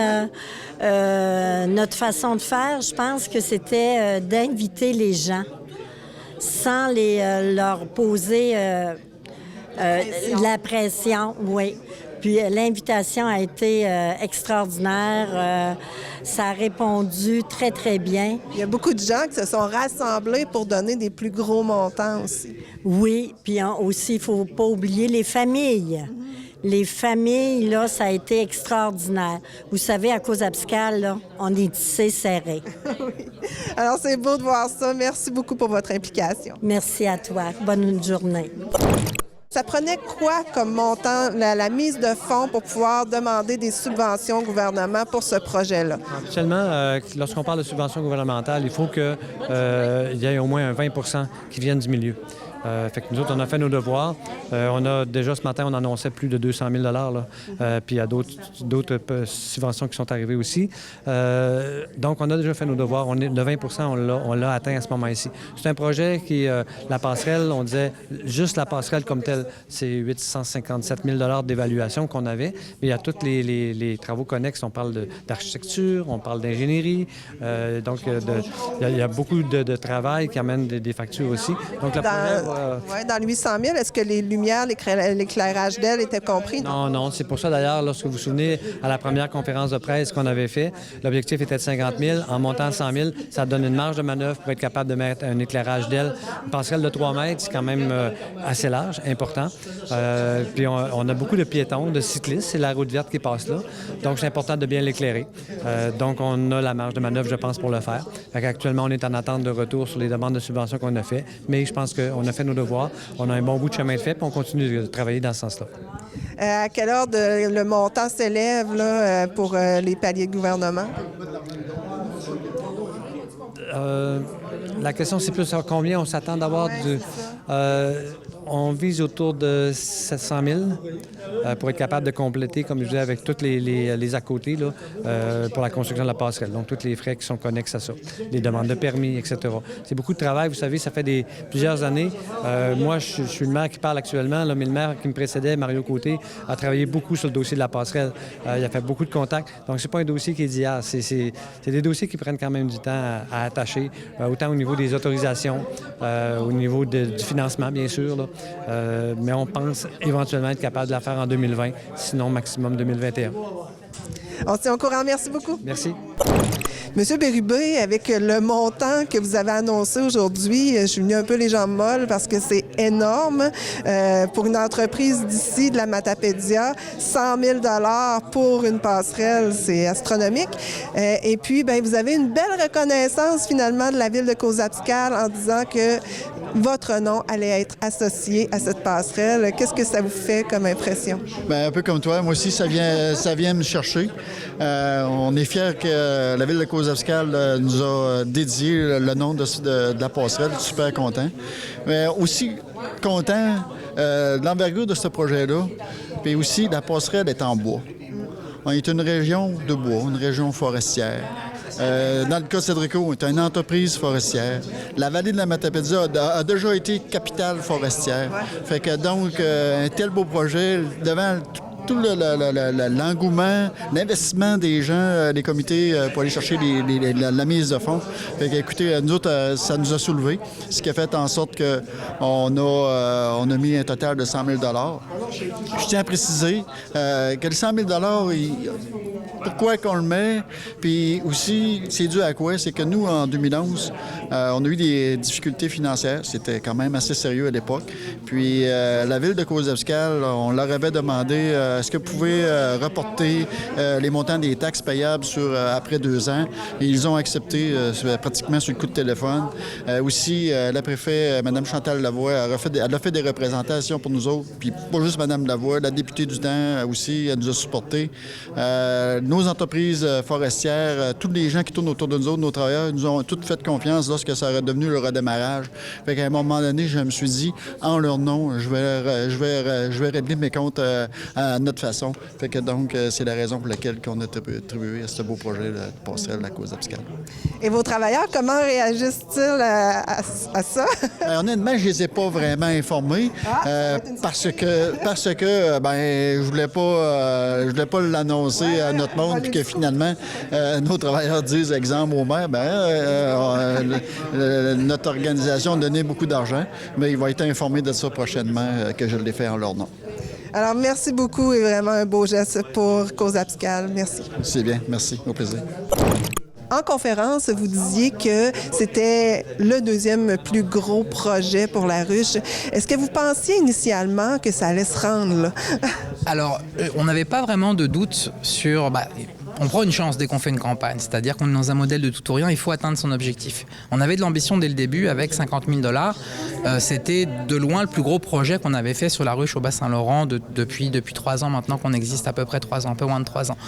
Notre façon de faire, je pense que c'était d'inviter les gens sans leur poser la pression, oui. Puis l'invitation a été extraordinaire. Ça a répondu très, très bien. Il y a beaucoup de gens qui se sont rassemblés pour donner des plus gros montants aussi. Oui, puis aussi, il ne faut pas oublier les familles. Les familles, là, ça a été extraordinaire. Vous savez, à Causa-Piscale, là, on est tissé serré. Oui. Alors, c'est beau de voir ça. Merci beaucoup pour votre implication. Merci à toi. Bonne journée. Ça prenait quoi comme montant, la mise de fonds pour pouvoir demander des subventions au gouvernement pour ce projet-là? Habituellement, lorsqu'on parle de subventions gouvernementales, il faut qu'il y ait au moins un 20 % qui viennent du milieu. Fait que nous autres, on a fait nos devoirs. On a déjà ce matin, on annonçait plus de 200 000 $. Puis il y a d'autres subventions qui sont arrivées aussi. Donc, on a déjà fait nos devoirs. Le 20 % on l'a atteint à ce moment-ci. C'est un projet qui, la passerelle, on disait, juste la passerelle comme telle, c'est 857 000 $ d'évaluation qu'on avait. Mais il y a tous les travaux connexes. On parle d'architecture, on parle d'ingénierie. Donc, il y a beaucoup de travail qui amène des factures aussi. Donc, le projet... Oui, dans le 800 000, est-ce que les lumières, l'éclairage d'aile étaient compris? Non. C'est pour ça, d'ailleurs, lorsque vous vous souvenez, à la première conférence de presse qu'on avait fait, l'objectif était de 50 000. En montant à 100 000, ça donne une marge de manœuvre pour être capable de mettre un éclairage d'aile. Une passerelle de 3 mètres, c'est quand même assez large, important. Puis on a beaucoup de piétons, de cyclistes. C'est la route verte qui passe là. Donc, c'est important de bien l'éclairer. Donc, on a la marge de manœuvre, je pense, pour le faire. Actuellement, on est en attente de retour sur les demandes de subventions qu'on a fait. Mais je pense qu'on a fait nos devoirs, on a un bon bout de chemin de fait, puis on continue de travailler dans ce sens-là. À quelle heure le montant s'élève là, pour les paliers de gouvernement? La question, c'est plus à combien on s'attend d'avoir on vise autour de 700 000 pour être capable de compléter, comme je disais, avec tous les à côté là, pour la construction de la passerelle. Donc, tous les frais qui sont connexes à ça, les demandes de permis, etc. C'est beaucoup de travail. Vous savez, ça fait plusieurs années. Moi, je suis le maire qui parle actuellement, là, mais le maire qui me précédait, Mario Côté, a travaillé beaucoup sur le dossier de la passerelle. Il a fait beaucoup de contacts. Donc, c'est pas un dossier qui est d'hier. C'est des dossiers qui prennent quand même du temps à attacher, autant au niveau des autorisations, au niveau du financement, bien sûr, là. Mais on pense éventuellement être capable de la faire en 2020, sinon maximum 2021. On se tient au courant. Merci beaucoup. Merci. Monsieur Bérubé, avec le montant que vous avez annoncé aujourd'hui, je suis venue un peu les jambes molles parce que c'est énorme. Pour une entreprise d'ici, de la Matapédia, 100 000 $ pour une passerelle, c'est astronomique. Et puis, bien, vous avez une belle reconnaissance finalement de la ville de Cozaspscal en disant que votre nom allait être associé à cette passerelle. Qu'est-ce que ça vous fait comme impression? Bien, un peu comme toi. Moi aussi, ça vient me chercher. On est fiers que la ville de Cozaspscal nous a dédié le nom de la passerelle. Je suis super content. Mais aussi content de l'envergure de ce projet-là. Puis aussi, la passerelle est en bois. On est une région de bois, une région forestière. Dans le cas de Cédrico, on est une entreprise forestière. La vallée de la Matapédia a déjà été capitale forestière. Fait que donc, un tel beau projet, devant tout l'engouement, l'investissement des gens, des comités pour aller chercher la mise de fonds. Fait que, écoutez, nous autres, ça nous a soulevés, ce qui a fait en sorte qu'on a mis un total de 100 000 $. Je tiens à préciser que le 100 000 $, pourquoi qu'on le met? Puis aussi, c'est dû à quoi? C'est que nous, en 2011, on a eu des difficultés financières. C'était quand même assez sérieux à l'époque. Puis la ville de Cozaspscal, on leur avait demandé est-ce que vous pouvez reporter les montants des taxes payables après 2 ans? Et ils ont accepté pratiquement sur le coup de téléphone. Aussi, la préfète, Mme Chantal Lavoie, elle a fait des représentations pour nous autres. Puis pas juste Mme Lavoie, la députée du temps aussi, elle nous a supportés. Nos entreprises forestières, tous les gens qui tournent autour de nous autres, nos travailleurs, nous ont toutes fait confiance lorsque ça aurait devenu le redémarrage. Fait qu'à un moment donné, je me suis dit, en leur nom, je vais régler mes comptes à notre façon. Fait que donc, c'est la raison pour laquelle on a attribué à ce beau projet de passerelle de la Cozaspscal. Et vos travailleurs, comment réagissent-ils à ça? Honnêtement, je les ai pas vraiment informés parce que je voulais pas l'annoncer à notre monde puis que finalement nos travailleurs disent, exemple au maire, notre organisation a donné beaucoup d'argent, mais il va être informé de ça prochainement que je l'ai fait en leur nom. Alors, merci beaucoup et vraiment un beau geste pour Cozaspscal. Merci. C'est bien, merci. Au plaisir. En conférence, vous disiez que c'était le 2e plus gros projet pour la ruche. Est-ce que vous pensiez initialement que ça allait se rendre là? Alors, on n'avait pas vraiment de doute sur... on prend une chance dès qu'on fait une campagne, c'est-à-dire qu'on est dans un modèle de tout ou rien, il faut atteindre son objectif. On avait de l'ambition dès le début avec 50 000 $. C'était de loin le plus gros projet qu'on avait fait sur la ruche au Bas-Saint-Laurent depuis 3 ans maintenant qu'on existe, à peu près 3 ans, un peu moins de 3 ans.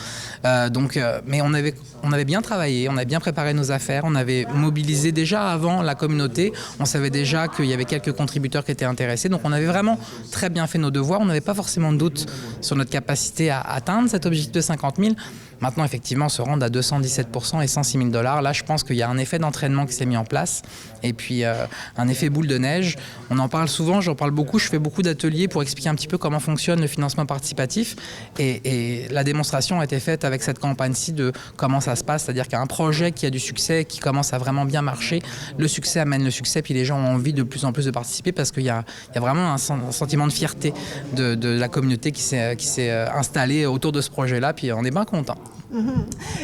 Mais on avait bien travaillé, on avait bien préparé nos affaires, on avait mobilisé déjà avant la communauté, on savait déjà qu'il y avait quelques contributeurs qui étaient intéressés, donc on avait vraiment très bien fait nos devoirs, on n'avait pas forcément de doute sur notre capacité à atteindre cet objectif de 50 000. Maintenant, effectivement, se rendre à 217 % et 106 000 $. Là, je pense qu'il y a un effet d'entraînement qui s'est mis en place et puis un effet boule de neige. On en parle souvent, j'en parle beaucoup. Je fais beaucoup d'ateliers pour expliquer un petit peu comment fonctionne le financement participatif. Et la démonstration a été faite avec cette campagne-ci de comment ça se passe. C'est-à-dire qu'il y a un projet qui a du succès, qui commence à vraiment bien marcher. Le succès amène le succès, puis les gens ont envie de plus en plus de participer parce qu'il y a vraiment un sentiment de fierté de la communauté qui s'est installée autour de ce projet-là. Puis on est bien content.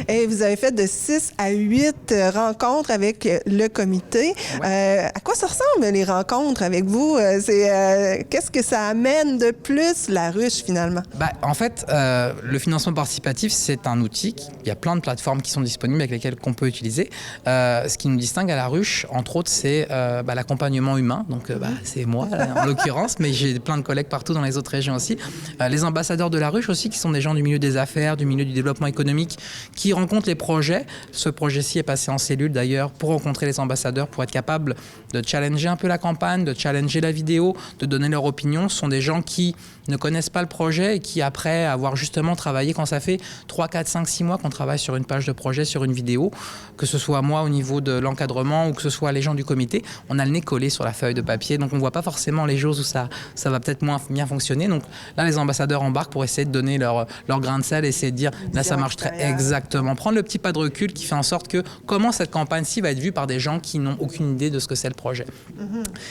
Et vous avez fait de 6 à 8 rencontres avec le comité. À quoi ça ressemble, les rencontres avec vous? Qu'est-ce que ça amène de plus, la ruche, finalement? En fait, le financement participatif, c'est un outil. Il y a plein de plateformes qui sont disponibles avec lesquelles on peut utiliser. Ce qui nous distingue à la ruche, entre autres, c'est l'accompagnement humain. Donc, c'est moi, là, en l'occurrence, mais j'ai plein de collègues partout dans les autres régions aussi. Les ambassadeurs de la ruche aussi, qui sont des gens du milieu des affaires, du milieu du développement économique qui rencontre les projets. Ce projet-ci est passé en cellule d'ailleurs pour rencontrer les ambassadeurs, pour être capable de challenger un peu la campagne, de challenger la vidéo, de donner leur opinion. Ce sont des gens qui ne connaissent pas le projet et qui, après avoir justement travaillé, quand ça fait 3, 4, 5, 6 mois qu'on travaille sur une page de projet, sur une vidéo, que ce soit moi au niveau de l'encadrement ou que ce soit les gens du comité, on a le nez collé sur la feuille de papier, donc on ne voit pas forcément les choses où ça va peut-être moins bien fonctionner. Donc là, les ambassadeurs embarquent pour essayer de donner leur grain de sel, essayer de dire, là, ça marche très exactement. Prendre le petit pas de recul qui fait en sorte que comment cette campagne-ci va être vue par des gens qui n'ont aucune idée de ce que c'est le projet.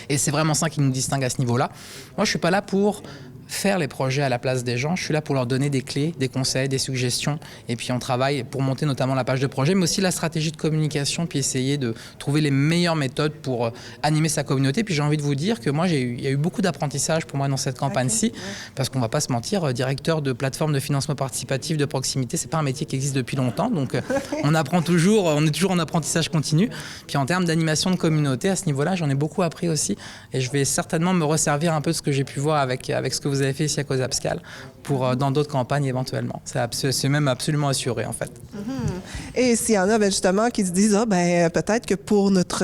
Et c'est vraiment ça qui nous distingue à ce niveau-là. Moi, je ne suis pas là pour faire les projets à la place des gens. Je suis là pour leur donner des clés, des conseils, des suggestions. Et puis, on travaille pour monter notamment la page de projet, mais aussi la stratégie de communication, puis essayer de trouver les meilleures méthodes pour animer sa communauté. Puis, j'ai envie de vous dire que moi, il y a eu beaucoup d'apprentissage pour moi dans cette campagne-ci, parce qu'on ne va pas se mentir, directeur de plateforme de financement participatif de proximité, c'est pas un métier qui existe depuis longtemps. Donc, on apprend toujours, on est toujours en apprentissage continu. Puis, en termes d'animation de communauté, à ce niveau-là, j'en ai beaucoup appris aussi. Et je vais certainement me resservir un peu de ce que j'ai pu voir avec ce que vous avez fait ici à Cozapscal pour dans d'autres campagnes éventuellement. C'est même absolument assuré en fait. Et s'il y en a justement qui se disent peut-être que pour notre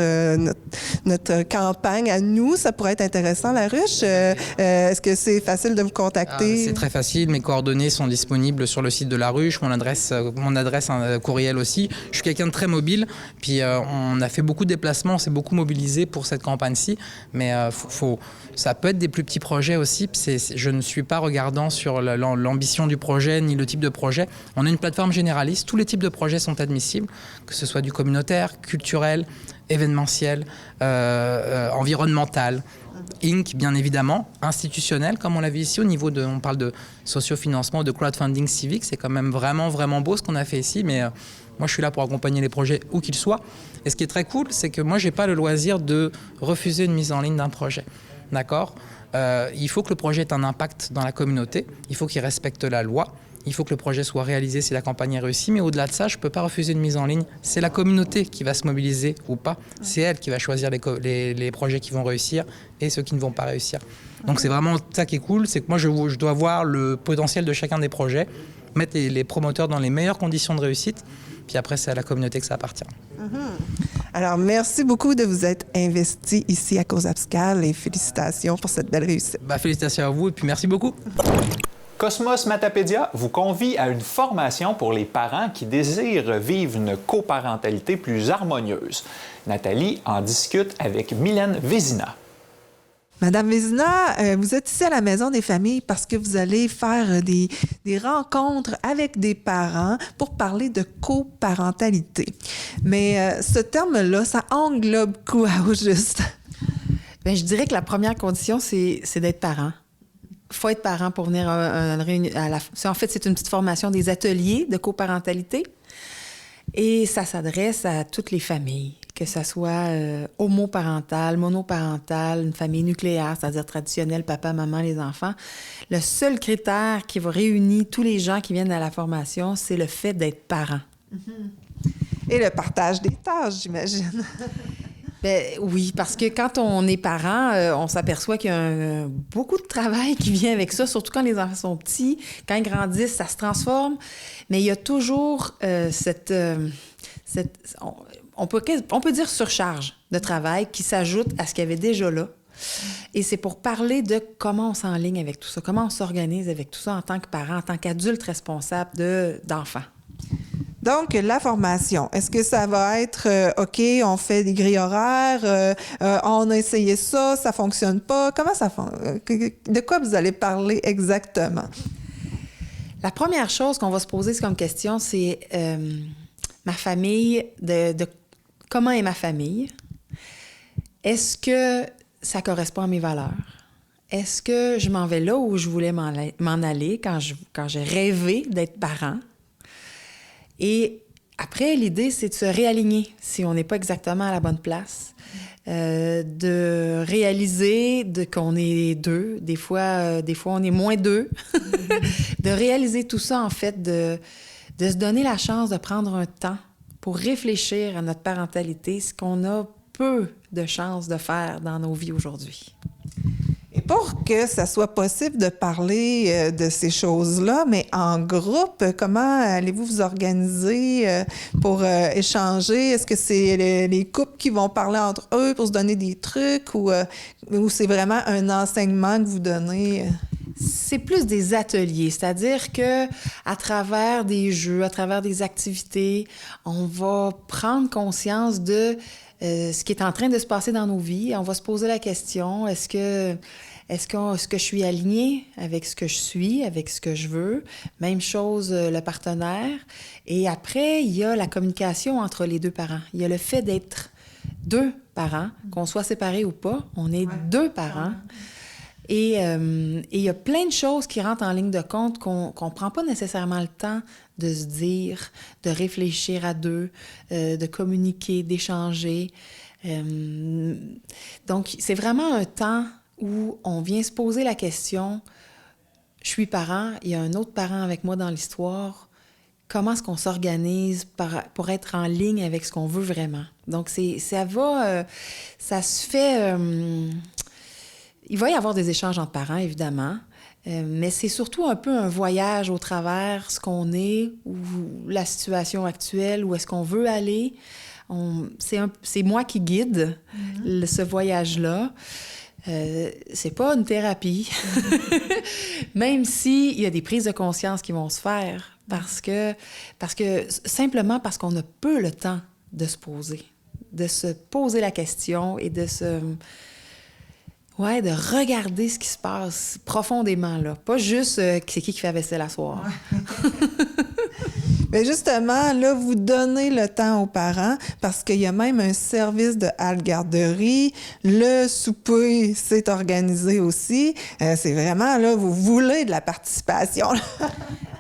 campagne à nous, ça pourrait être intéressant la ruche. Est-ce que c'est facile de vous contacter? C'est très facile. Mes coordonnées sont disponibles sur le site de la ruche, mon adresse courriel aussi. Je suis quelqu'un de très mobile. Puis on a fait beaucoup de déplacements, on s'est beaucoup mobilisé pour cette campagne-ci. Mais ça peut être des plus petits projets aussi. Puis je ne suis pas regardant sur l'ambition du projet ni le type de projet. On a une plateforme généraliste. Tous les types de projets sont admissibles, que ce soit du communautaire, culturel, événementiel, environnemental, Inc, bien évidemment, institutionnel, comme on l'a vu ici, on parle de sociofinancement, de crowdfunding civique. C'est quand même vraiment, vraiment beau ce qu'on a fait ici, mais moi, je suis là pour accompagner les projets où qu'ils soient. Et ce qui est très cool, c'est que moi, je n'ai pas le loisir de refuser une mise en ligne d'un projet. D'accord ? Il faut que le projet ait un impact dans la communauté, il faut qu'il respecte la loi, il faut que le projet soit réalisé si la campagne est réussie, mais au-delà de ça, je ne peux pas refuser une mise en ligne. C'est la communauté qui va se mobiliser ou pas. C'est elle qui va choisir les projets qui vont réussir et ceux qui ne vont pas réussir. Donc c'est vraiment ça qui est cool, c'est que moi je dois voir le potentiel de chacun des projets, mettre les promoteurs dans les meilleures conditions de réussite, puis après c'est à la communauté que ça appartient. Alors, merci beaucoup de vous être investi ici à Cozapscal et félicitations pour cette belle réussite. Félicitations à vous et puis merci beaucoup. Cosmos Matapédia vous convie à une formation pour les parents qui désirent vivre une coparentalité plus harmonieuse. Nathalie en discute avec Mylène Vézina. Madame Vézina, vous êtes ici à la Maison des familles parce que vous allez faire des rencontres avec des parents pour parler de coparentalité. Mais ce terme-là, ça englobe quoi au juste? Bien, je dirais que la première condition, c'est d'être parent. Il faut être parent pour venir à une réunion. En fait, c'est une petite formation des ateliers de coparentalité. Et ça s'adresse à toutes les familles, que ce soit homoparentale, monoparentale, une famille nucléaire, c'est-à-dire traditionnelle, papa, maman, les enfants. Le seul critère qui va réunir tous les gens qui viennent à la formation, c'est le fait d'être parent. Et le partage des tâches, j'imagine. Bien, oui, parce que quand on est parent, on s'aperçoit qu'il y a beaucoup de travail qui vient avec ça, surtout quand les enfants sont petits. Quand ils grandissent, ça se transforme. Mais il y a toujours on peut dire surcharge de travail qui s'ajoute à ce qu'il y avait déjà là. Et c'est pour parler de comment on s'enligne avec tout ça, comment on s'organise avec tout ça en tant que parent, en tant qu'adulte responsable d'enfants. Donc, la formation, est-ce que ça va être, OK, on fait des grilles horaires, on a essayé ça, ça fonctionne pas? Comment ça fonctionne? De quoi vous allez parler exactement? La première chose qu'on va se poser comme question, c'est ma famille, comment est ma famille? Est-ce que ça correspond à mes valeurs? Est-ce que je m'en vais là où je voulais m'en aller quand j'ai rêvé d'être parent? Et après, l'idée, c'est de se réaligner si on n'est pas exactement à la bonne place, de réaliser qu'on est deux, des fois on est moins deux, de réaliser tout ça, en fait, de se donner la chance de prendre un temps pour réfléchir à notre parentalité, ce qu'on a peu de chance de faire dans nos vies aujourd'hui. Et pour que ça soit possible de parler de ces choses-là, mais en groupe, comment allez-vous vous organiser pour échanger? Est-ce que c'est les couples qui vont parler entre eux pour se donner des trucs ou c'est vraiment un enseignement que vous donnez? C'est plus des ateliers, c'est-à-dire que à travers des jeux, à travers des activités, on va prendre conscience de ce qui est en train de se passer dans nos vies. On va se poser la question, est-ce que je suis alignée avec ce que je suis, avec ce que je veux? Même chose, le partenaire. Et après, il y a la communication entre les deux parents. Il y a le fait d'être deux parents, qu'on soit séparés ou pas, on est deux parents. Et il y a plein de choses qui rentrent en ligne de compte qu'on ne prend pas nécessairement le temps de se dire, de réfléchir à deux, de communiquer, d'échanger. Donc, c'est vraiment un temps où on vient se poser la question, je suis parent, il y a un autre parent avec moi dans l'histoire, comment est-ce qu'on s'organise pour être en ligne avec ce qu'on veut vraiment? Donc, ça se fait... il va y avoir des échanges entre parents, évidemment, mais c'est surtout un peu un voyage au travers ce qu'on est ou la situation actuelle, où est-ce qu'on veut aller. C'est moi qui guide ce voyage-là. C'est pas une thérapie, même s'il y a des prises de conscience qui vont se faire, simplement parce qu'on n'a peu le temps de se poser la question et de regarder ce qui se passe profondément, là. Pas juste c'est qui fait la vaisselle à soir. Mais justement, là, vous donnez le temps aux parents parce qu'il y a même un service de halte-garderie. Le souper, c'est organisé aussi. C'est vraiment, là, vous voulez de la participation.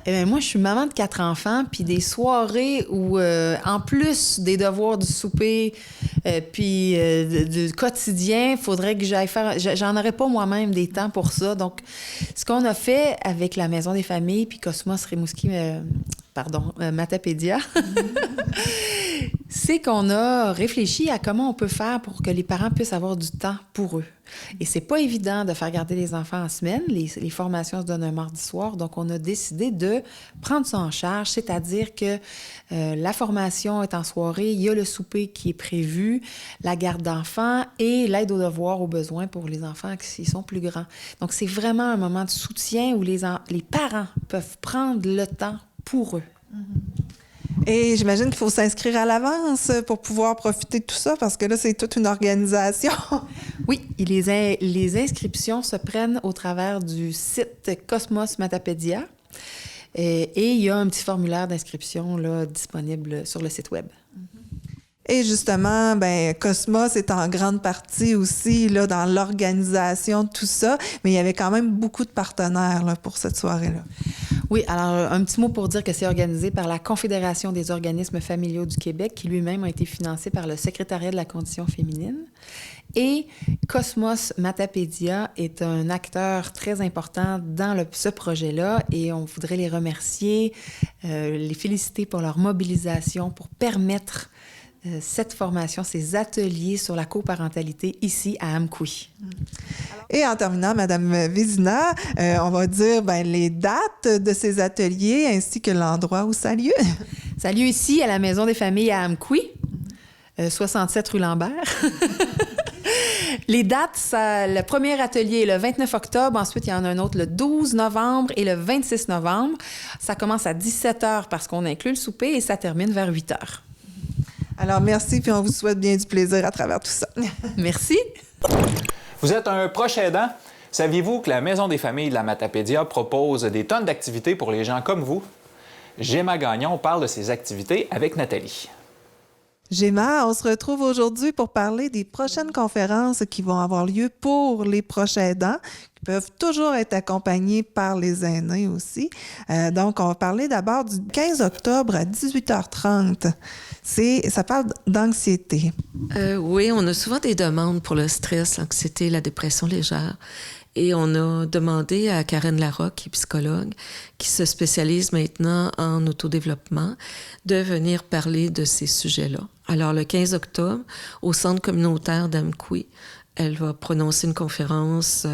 Eh bien, moi, je suis maman de 4 enfants, puis des soirées où, en plus des devoirs du souper, puis du quotidien, il faudrait que j'aille faire... J'en aurais pas moi-même des temps pour ça. Donc, ce qu'on a fait avec la Maison des familles, puis Cosmos Rimouski... Matapédia, c'est qu'on a réfléchi à comment on peut faire pour que les parents puissent avoir du temps pour eux. Et c'est pas évident de faire garder les enfants en semaine. Les formations se donnent un mardi soir, donc on a décidé de prendre ça en charge, c'est-à-dire que la formation est en soirée, il y a le souper qui est prévu, la garde d'enfants et l'aide aux devoirs aux besoins pour les enfants qui sont plus grands. Donc c'est vraiment un moment de soutien où les parents peuvent prendre le temps pour eux. Et j'imagine qu'il faut s'inscrire à l'avance pour pouvoir profiter de tout ça, parce que là, c'est toute une organisation. Oui, les inscriptions se prennent au travers du site Cosmos Matapédia. Et il y a un petit formulaire d'inscription là, disponible sur le site Web. Et justement, Cosmos est en grande partie aussi là, dans l'organisation de tout ça, mais il y avait quand même beaucoup de partenaires là, pour cette soirée-là. Oui, alors un petit mot pour dire que c'est organisé par la Confédération des organismes familiaux du Québec, qui lui-même a été financé par le Secrétariat de la condition féminine. Et Cosmos Matapédia est un acteur très important dans ce projet-là et on voudrait les remercier, les féliciter pour leur mobilisation pour permettre cette formation, ces ateliers sur la coparentalité ici à Amqui. Et en terminant, Madame Vézina, on va dire les dates de ces ateliers ainsi que l'endroit où ça a lieu. Ça a lieu ici à la Maison des familles à Amqui, 67 rue Lambert. Les dates, le premier atelier est le 29 octobre, ensuite il y en a un autre le 12 novembre et le 26 novembre. Ça commence à 17h parce qu'on inclut le souper et ça termine vers 8h. Alors, merci, puis on vous souhaite bien du plaisir à travers tout ça. Merci. Vous êtes un proche aidant? Saviez-vous que la Maison des familles de la Matapédia propose des tonnes d'activités pour les gens comme vous? Gemma Gagnon parle de ces activités avec Nathalie. Gemma, on se retrouve aujourd'hui pour parler des prochaines conférences qui vont avoir lieu pour les proches aidants, qui peuvent toujours être accompagnés par les aînés aussi. Donc, on va parler d'abord du 15 octobre à 18h30. Ça parle d'anxiété. Oui, on a souvent des demandes pour le stress, l'anxiété, la dépression légère. Et on a demandé à Karen Larocque, qui est psychologue, qui se spécialise maintenant en autodéveloppement, de venir parler de ces sujets-là. Alors, le 15 octobre, au Centre communautaire d'Amqui, elle va prononcer une conférence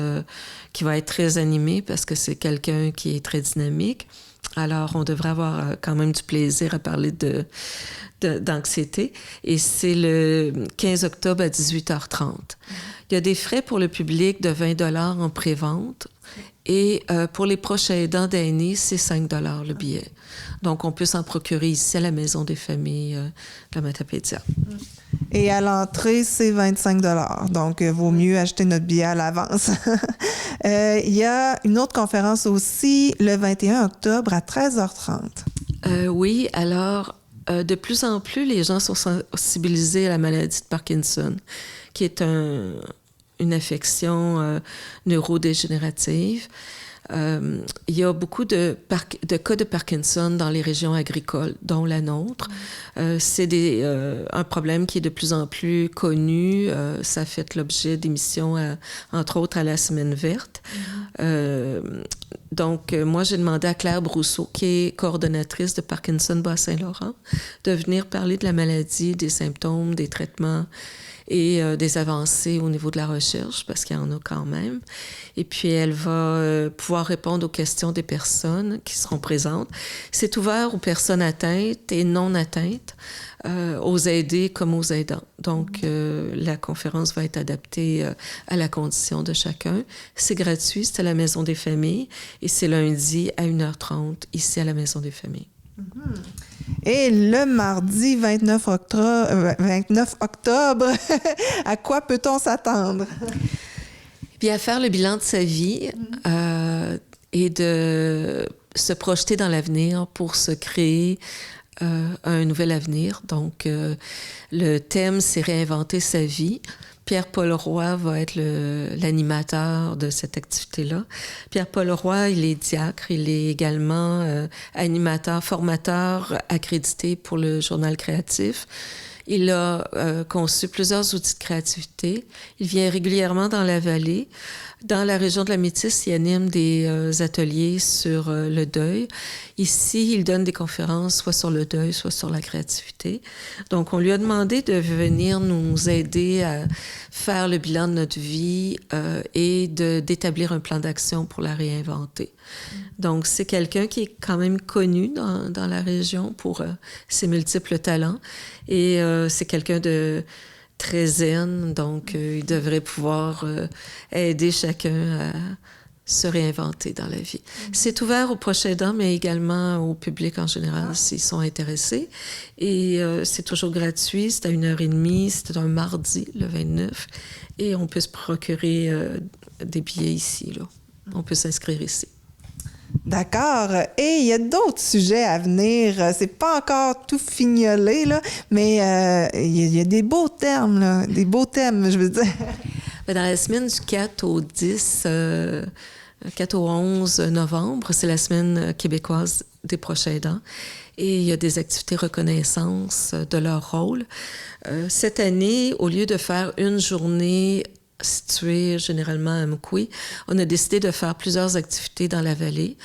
qui va être très animée parce que c'est quelqu'un qui est très dynamique. Alors, on devrait avoir quand même du plaisir à parler d'anxiété. Et c'est le 15 octobre à 18h30. Il y a des frais pour le public de 20 $ en pré-vente. Et pour les proches aidants d'aînés, c'est 5 $ le billet. Donc, on peut s'en procurer ici à la Maison des familles de la Matapédia. Et à l'entrée, c'est 25 $. Donc, il vaut mieux acheter notre billet à l'avance. Il y a une autre conférence aussi le 21 octobre à 13h30. Oui, alors, de plus en plus, les gens sont sensibilisés à la maladie de Parkinson, qui est une affection neurodégénérative. Il y a beaucoup de cas de Parkinson dans les régions agricoles, dont la nôtre. C'est un problème qui est de plus en plus connu. Ça fait l'objet d'émissions, entre autres, à la Semaine verte. Donc, moi, j'ai demandé à Claire Brousseau, qui est coordonnatrice de Parkinson Bas-Saint-Laurent, de venir parler de la maladie, des symptômes, des traitements et des avancées au niveau de la recherche, parce qu'il y en a quand même. Et puis, elle va pouvoir répondre aux questions des personnes qui seront présentes. C'est ouvert aux personnes atteintes et non atteintes, aux aidés comme aux aidants. Donc, la conférence va être adaptée à la condition de chacun. C'est gratuit, c'est à la Maison des familles et c'est lundi à 1h30 ici à la Maison des familles. Et le mardi 29 octobre, à quoi peut-on s'attendre? Bien, à faire le bilan de sa vie et de se projeter dans l'avenir pour se créer un nouvel avenir. Donc, le thème, c'est réinventer sa vie. Pierre-Paul Roy va être l'animateur de cette activité-là. Pierre-Paul Roy, il est diacre, il est également animateur, formateur accrédité pour le Journal créatif. Il a conçu plusieurs outils de créativité. Il vient régulièrement dans la vallée. Dans la région de la Métisse, il anime des ateliers sur le deuil. Ici, il donne des conférences soit sur le deuil, soit sur la créativité. Donc, on lui a demandé de venir nous aider à faire le bilan de notre vie et d'établir un plan d'action pour la réinventer. Donc, c'est quelqu'un qui est quand même connu dans la région pour ses multiples talents. Et c'est quelqu'un de très zen, donc il devrait pouvoir aider chacun à se réinventer dans la vie. C'est ouvert aux proches aidants, mais également au public en général, s'ils sont intéressés. Et c'est toujours gratuit, c'est à 1h30, c'est un mardi, le 29, et on peut se procurer des billets ici, là. On peut s'inscrire ici. D'accord. Et il y a d'autres sujets à venir. C'est pas encore tout fignolé, là, mais il y a des beaux termes, là, des beaux thèmes, je veux dire. Dans la semaine du 4 au 10, 4 au 11 novembre, c'est la semaine québécoise des proches aidants. Et il y a des activités reconnaissance de leur rôle. Cette année, au lieu de faire une journée situé généralement à Amqui, on a décidé de faire plusieurs activités dans la vallée.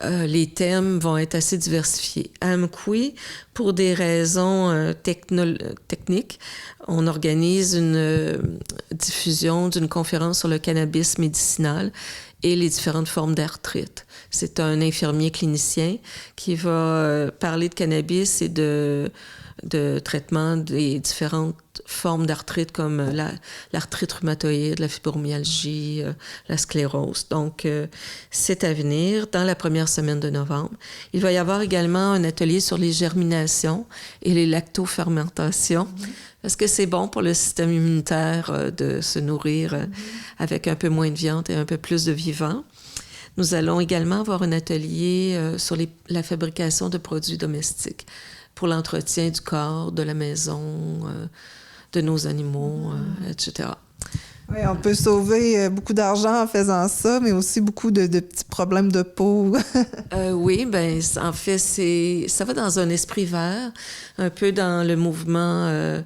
Les thèmes vont être assez diversifiés. À Amqui, pour des raisons techniques, on organise une diffusion d'une conférence sur le cannabis médicinal et les différentes formes d'arthrite. C'est un infirmier clinicien qui va parler de cannabis et de traitement des différentes formes d'arthrite comme l'arthrite rhumatoïde, la fibromyalgie, la sclérose. Donc, c'est à venir dans la première semaine de novembre. Il va y avoir également un atelier sur les germinations et les lactofermentations, parce que c'est bon pour le système immunitaire de se nourrir avec un peu moins de viande et un peu plus de vivant. Nous allons également avoir un atelier sur la fabrication de produits domestiques pour l'entretien du corps, de la maison, de nos animaux, etc. Oui, on peut sauver beaucoup d'argent en faisant ça, mais aussi beaucoup de petits problèmes de peau. Oui, bien, en fait, ça va dans un esprit vert, un peu dans le mouvement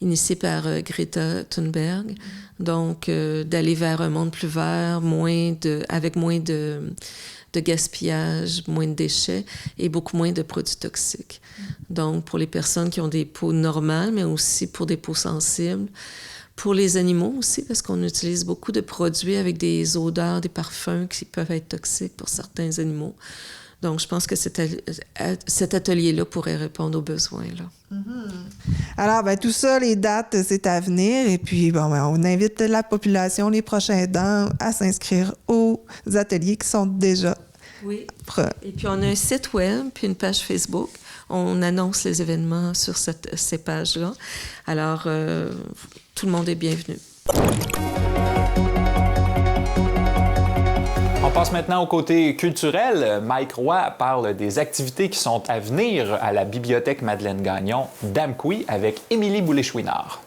initiée par Greta Thunberg. Donc, d'aller vers un monde plus vert, avec moins de gaspillage, moins de déchets et beaucoup moins de produits toxiques. Donc, pour les personnes qui ont des peaux normales, mais aussi pour des peaux sensibles. Pour les animaux aussi, parce qu'on utilise beaucoup de produits avec des odeurs, des parfums qui peuvent être toxiques pour certains animaux. Donc, je pense que cet atelier-là pourrait répondre aux besoins, là. Alors, tout ça, les dates, c'est à venir. Et puis, on invite la population, les prochains aidants, à s'inscrire aux ateliers qui sont déjà prêts. Et puis, on a un site web, puis une page Facebook. On annonce les événements sur ces pages-là. Alors, tout le monde est bienvenu. On passe maintenant au côté culturel. Mike Roy parle des activités qui sont à venir à la Bibliothèque Madeleine-Gagnon d'Amqui avec Émilie Boulay-Chouinard.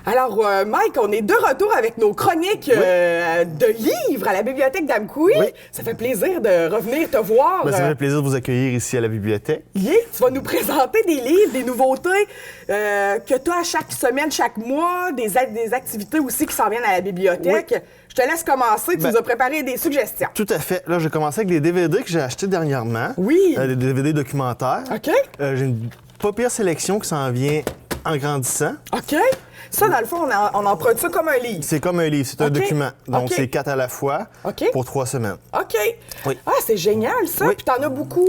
Alors, Mike, on est de retour avec nos chroniques de livres à la Bibliothèque d'Amqui. Oui. Ça fait plaisir de revenir te voir. Ça fait plaisir de vous accueillir ici à la bibliothèque. Tu vas nous présenter des livres, des nouveautés que tu as chaque semaine, chaque mois, des activités aussi qui s'en viennent à la bibliothèque. Oui. Je te laisse commencer. Tu nous as préparé des suggestions. Tout à fait. Là, j'ai commencé avec des DVD que j'ai achetés dernièrement. Oui. Des DVD documentaires. OK. J'ai une pas pire sélection qui s'en vient en grandissant. OK. Ça, dans le fond, on en prend ça comme un livre. C'est comme un livre, c'est un document. Donc, c'est 4 à la fois pour 3 semaines. OK. Oui. Ah, c'est génial, ça. Puis t'en as beaucoup...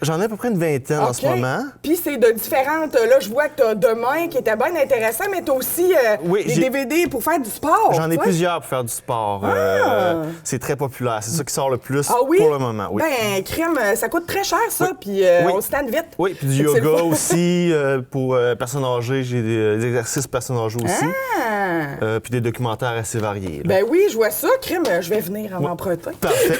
J'en ai à peu près une vingtaine en ce moment. Puis c'est de différentes... Là, je vois que t'as Demain qui était bien intéressant, mais t'as aussi des DVD pour faire du sport. J'en ai plusieurs pour faire du sport. C'est très populaire. C'est ça qui sort le plus pour le moment. Oui. Ben, crème, ça coûte très cher, ça, puis on se tente vite. Oui, puis du yoga aussi pour personnes âgées. J'ai des exercices pour personnes âgées aussi. Puis des documentaires assez variés. Là. Ben oui, je vois ça. Crème, je vais venir en emprunter. Parfait.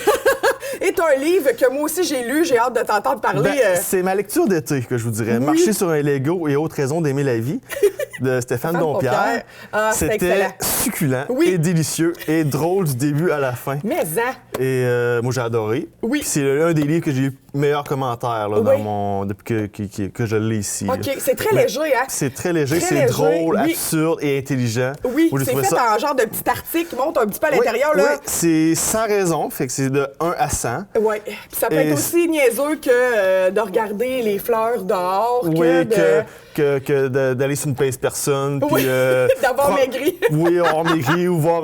Et t'as un livre que moi aussi j'ai lu, j'ai hâte de t'entendre parler. C'est ma lecture d'été que je vous dirais. Marcher sur un Lego et autres raisons d'aimer la vie de Stéphane Dompierre. C'était succulent et délicieux et drôle du début à la fin. Mais Et moi j'ai adoré. Oui. C'est l'un des livres que j'ai eu meilleurs commentaires là, depuis que je l'ai ici. OK, c'est très léger, hein? C'est très léger, c'est drôle, absurde et intelligent. Oui, c'est fait en genre de petit article qui monte un petit peu à l'intérieur, là. Oui, c'est sans raison, fait que c'est de 1 à 100. Oui, puis ça peut être aussi niaiseux que de regarder les fleurs dehors, que d'aller sur une pèse personne, puis d'avoir maigri. Oui, avoir maigri ou voir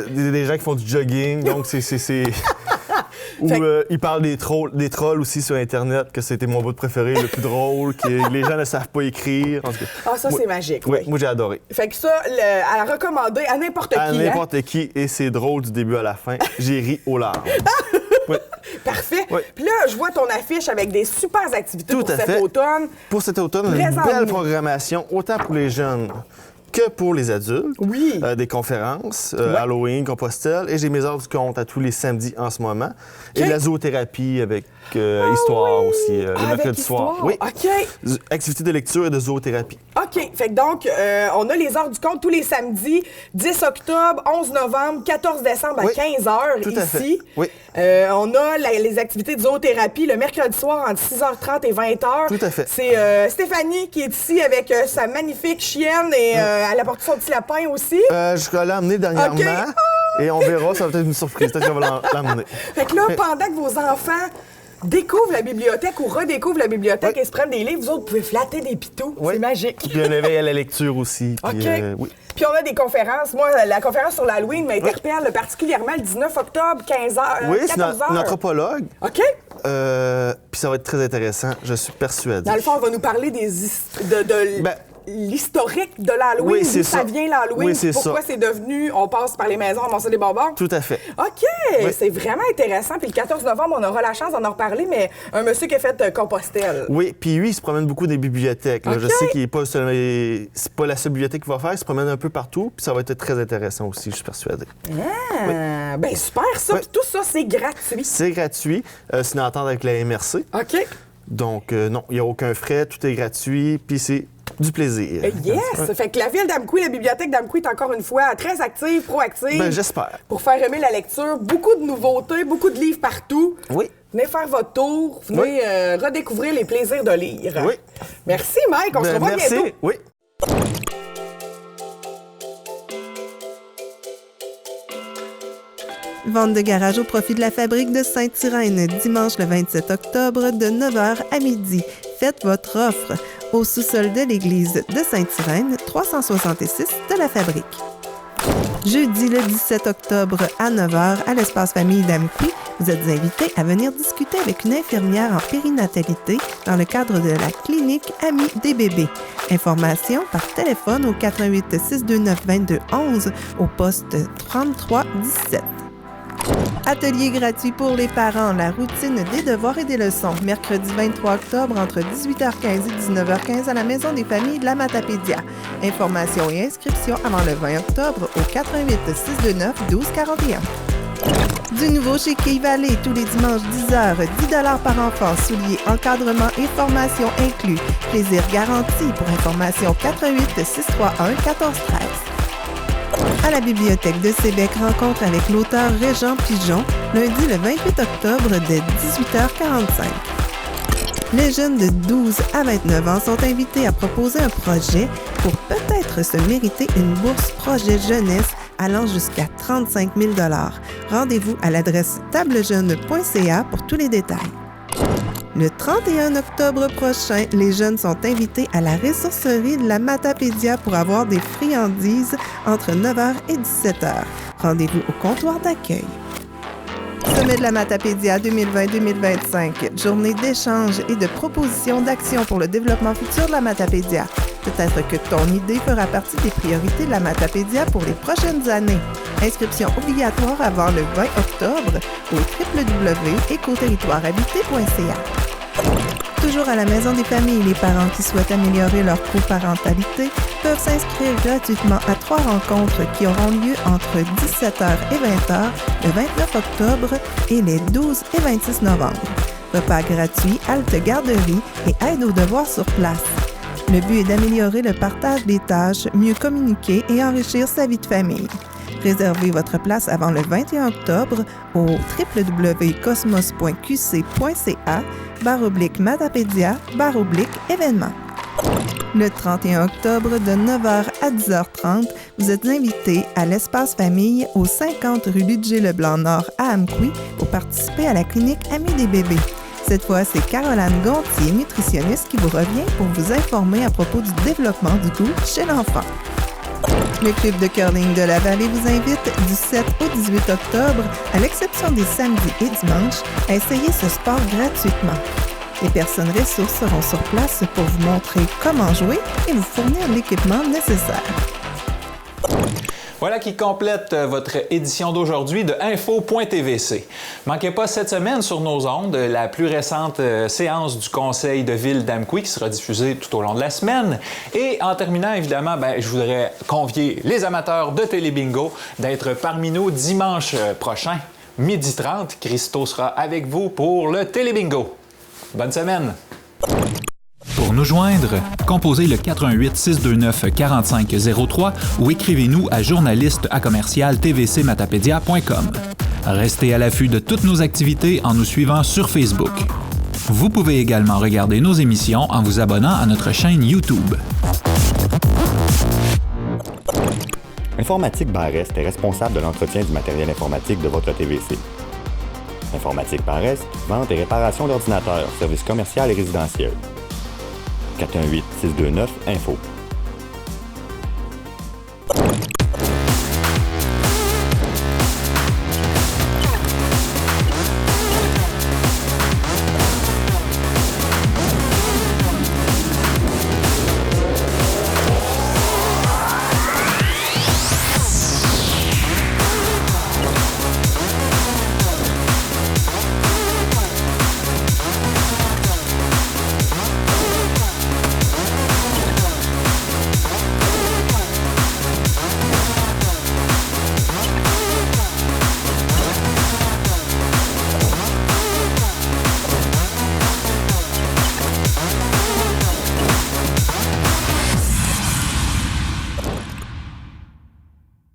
des gens qui font du jogging, donc c'est... Ou il parle des trolls aussi sur Internet, que c'était mon bout préféré, le plus drôle, que les gens ne savent pas écrire. En tout cas, ça, c'est magique. Oui, moi, j'ai adoré. Fait que ça, à recommander à n'importe qui. À n'importe qui, et c'est drôle du début à la fin. J'ai ri aux larmes. Oui. Parfait. Oui. Puis là, je vois ton affiche avec des super activités pour cet automne. Pour cet automne, une belle programmation, autant pour les jeunes que pour les adultes. Oui. Des conférences, Halloween, Compostelle, et j'ai mes heures du compte à tous les samedis en ce moment. Et de la zoothérapie avec histoire aussi, le mercredi soir. Oui. OK. Activité de lecture et de zoothérapie. OK. Fait que donc, on a les heures du compte tous les samedis, 10 octobre, 11 novembre, 14 décembre à 15 h Tout à ici. fait. Oui. On a les activités de zoothérapie le mercredi soir entre 6h30 et 20h. Tout à fait. C'est Stéphanie qui est ici avec sa magnifique chienne et elle a porté son petit lapin aussi. Je suis allé l'emmener dernièrement. Et on verra, ça va être une surprise. Peut-être qu'on va l'emmener. Fait que là, pendant que vos enfants découvrent la bibliothèque ou redécouvrent la bibliothèque et se prennent des livres, vous autres, vous pouvez flatter des pitous. C'est magique. Puis un éveil à la lecture aussi. Puis, Puis on a des conférences. Moi, la conférence sur l'Halloween m'interpelle particulièrement le 19 octobre, 15h, oui, 14h. c'est une anthropologue. OK. Puis ça va être très intéressant, je suis persuadé. Dans le fond, on va nous parler l'historique de l'Halloween, d'où ça vient l'Halloween, pourquoi c'est devenu, on passe par les maisons à manger des bonbons. Tout à fait. OK, c'est vraiment intéressant. Puis le 14 novembre, on aura la chance d'en reparler, mais un monsieur qui a fait Compostelle. Oui, puis lui, il se promène beaucoup des bibliothèques. Je sais qu'il n'est pas c'est pas la seule bibliothèque qu'il va faire, il se promène un peu partout, puis ça va être très intéressant aussi, je suis persuadé. Ben super ça, puis tout ça, c'est gratuit. C'est gratuit, c'est une entente avec la MRC. OK. Donc non, il n'y a aucun frais, tout est gratuit, puis c'est du plaisir. Yes! Fait que la ville d'Amqui, la bibliothèque d'Amqui est encore une fois très active, proactive. Ben, j'espère. Pour faire aimer la lecture. Beaucoup de nouveautés, beaucoup de livres partout. Oui. Venez faire votre tour. Venez redécouvrir les plaisirs de lire. Oui. Merci, Mike. On se revoit bientôt. Oui. Vente de garage au profit de la fabrique de Sainte-Irène, dimanche le 27 octobre de 9h à midi. Faites votre offre au sous-sol de l'église de Sainte-Irène, 366 de la fabrique. Jeudi le 17 octobre à 9h à l'espace famille d'Amqui, vous êtes invités à venir discuter avec une infirmière en périnatalité dans le cadre de la clinique Amis des bébés. Informations par téléphone au 88 629 22 11 au poste 3317. Atelier gratuit pour les parents, la routine des devoirs et des leçons. Mercredi 23 octobre entre 18h15 et 19h15 à la Maison des familles de la Matapédia. Informations et inscriptions avant le 20 octobre au 88 629 1241. Du nouveau chez Quai Vallée, tous les dimanches 10h, 10 $ par enfant, souliers, encadrement et formation inclus. Plaisir garanti. Pour information 88 631 1413. À la Bibliothèque de Sébec, rencontre avec l'auteur Régent Pigeon, lundi le 28 octobre dès 18h45. Les jeunes de 12 à 29 ans sont invités à proposer un projet pour peut-être se mériter une bourse projet jeunesse allant jusqu'à 35 000 $. Rendez-vous à l'adresse tablejeune.ca pour tous les détails. Le 31 octobre prochain, les jeunes sont invités à la ressourcerie de la Matapédia pour avoir des friandises entre 9h et 17h. Rendez-vous au comptoir d'accueil. Sommet de la Matapédia 2020-2025, journée d'échange et de propositions d'action pour le développement futur de la Matapédia. Peut-être que ton idée fera partie des priorités de la Matapédia pour les prochaines années. Inscription obligatoire avant le 20 octobre au www.ecoterritoirehabité.ca. Toujours à la Maison des familles, les parents qui souhaitent améliorer leur coparentalité peuvent s'inscrire gratuitement à 3 rencontres qui auront lieu entre 17h et 20h le 29 octobre et les 12 et 26 novembre. Repas gratuits, halte garderie et aide aux devoirs sur place. Le but est d'améliorer le partage des tâches, mieux communiquer et enrichir sa vie de famille. Réservez votre place avant le 21 octobre au www.cosmos.qc.ca/Matapédia/événements. Le 31 octobre de 9h à 10h30, vous êtes invités à l'espace famille au 50 rue Ludger-Leblanc-Nord à Amqui pour participer à la clinique Amis des bébés. Cette fois, c'est Caroline Gontier, nutritionniste, qui vous revient pour vous informer à propos du développement du goût chez l'enfant. Le club de curling de la Vallée vous invite du 7 au 18 octobre, à l'exception des samedis et dimanches, à essayer ce sport gratuitement. Les personnes ressources seront sur place pour vous montrer comment jouer et vous fournir l'équipement nécessaire. Voilà qui complète votre édition d'aujourd'hui de Info.tvc. Manquez pas cette semaine sur nos ondes la plus récente séance du Conseil de ville d'Amqui qui sera diffusée tout au long de la semaine. Et en terminant, évidemment, je voudrais convier les amateurs de Télébingo d'être parmi nous dimanche prochain, 12h30. Christo sera avec vous pour le Télébingo. Bonne semaine! Pour nous joindre, composez le 418 629 4503 ou écrivez-nous à journaliste@tvcmatapedia.com. Restez à l'affût de toutes nos activités en nous suivant sur Facebook. Vous pouvez également regarder nos émissions en vous abonnant à notre chaîne YouTube. Informatique Barest est responsable de l'entretien du matériel informatique de votre TVC. Informatique Barest, vente et réparation d'ordinateurs, services commerciaux et résidentiels. 418 629 info.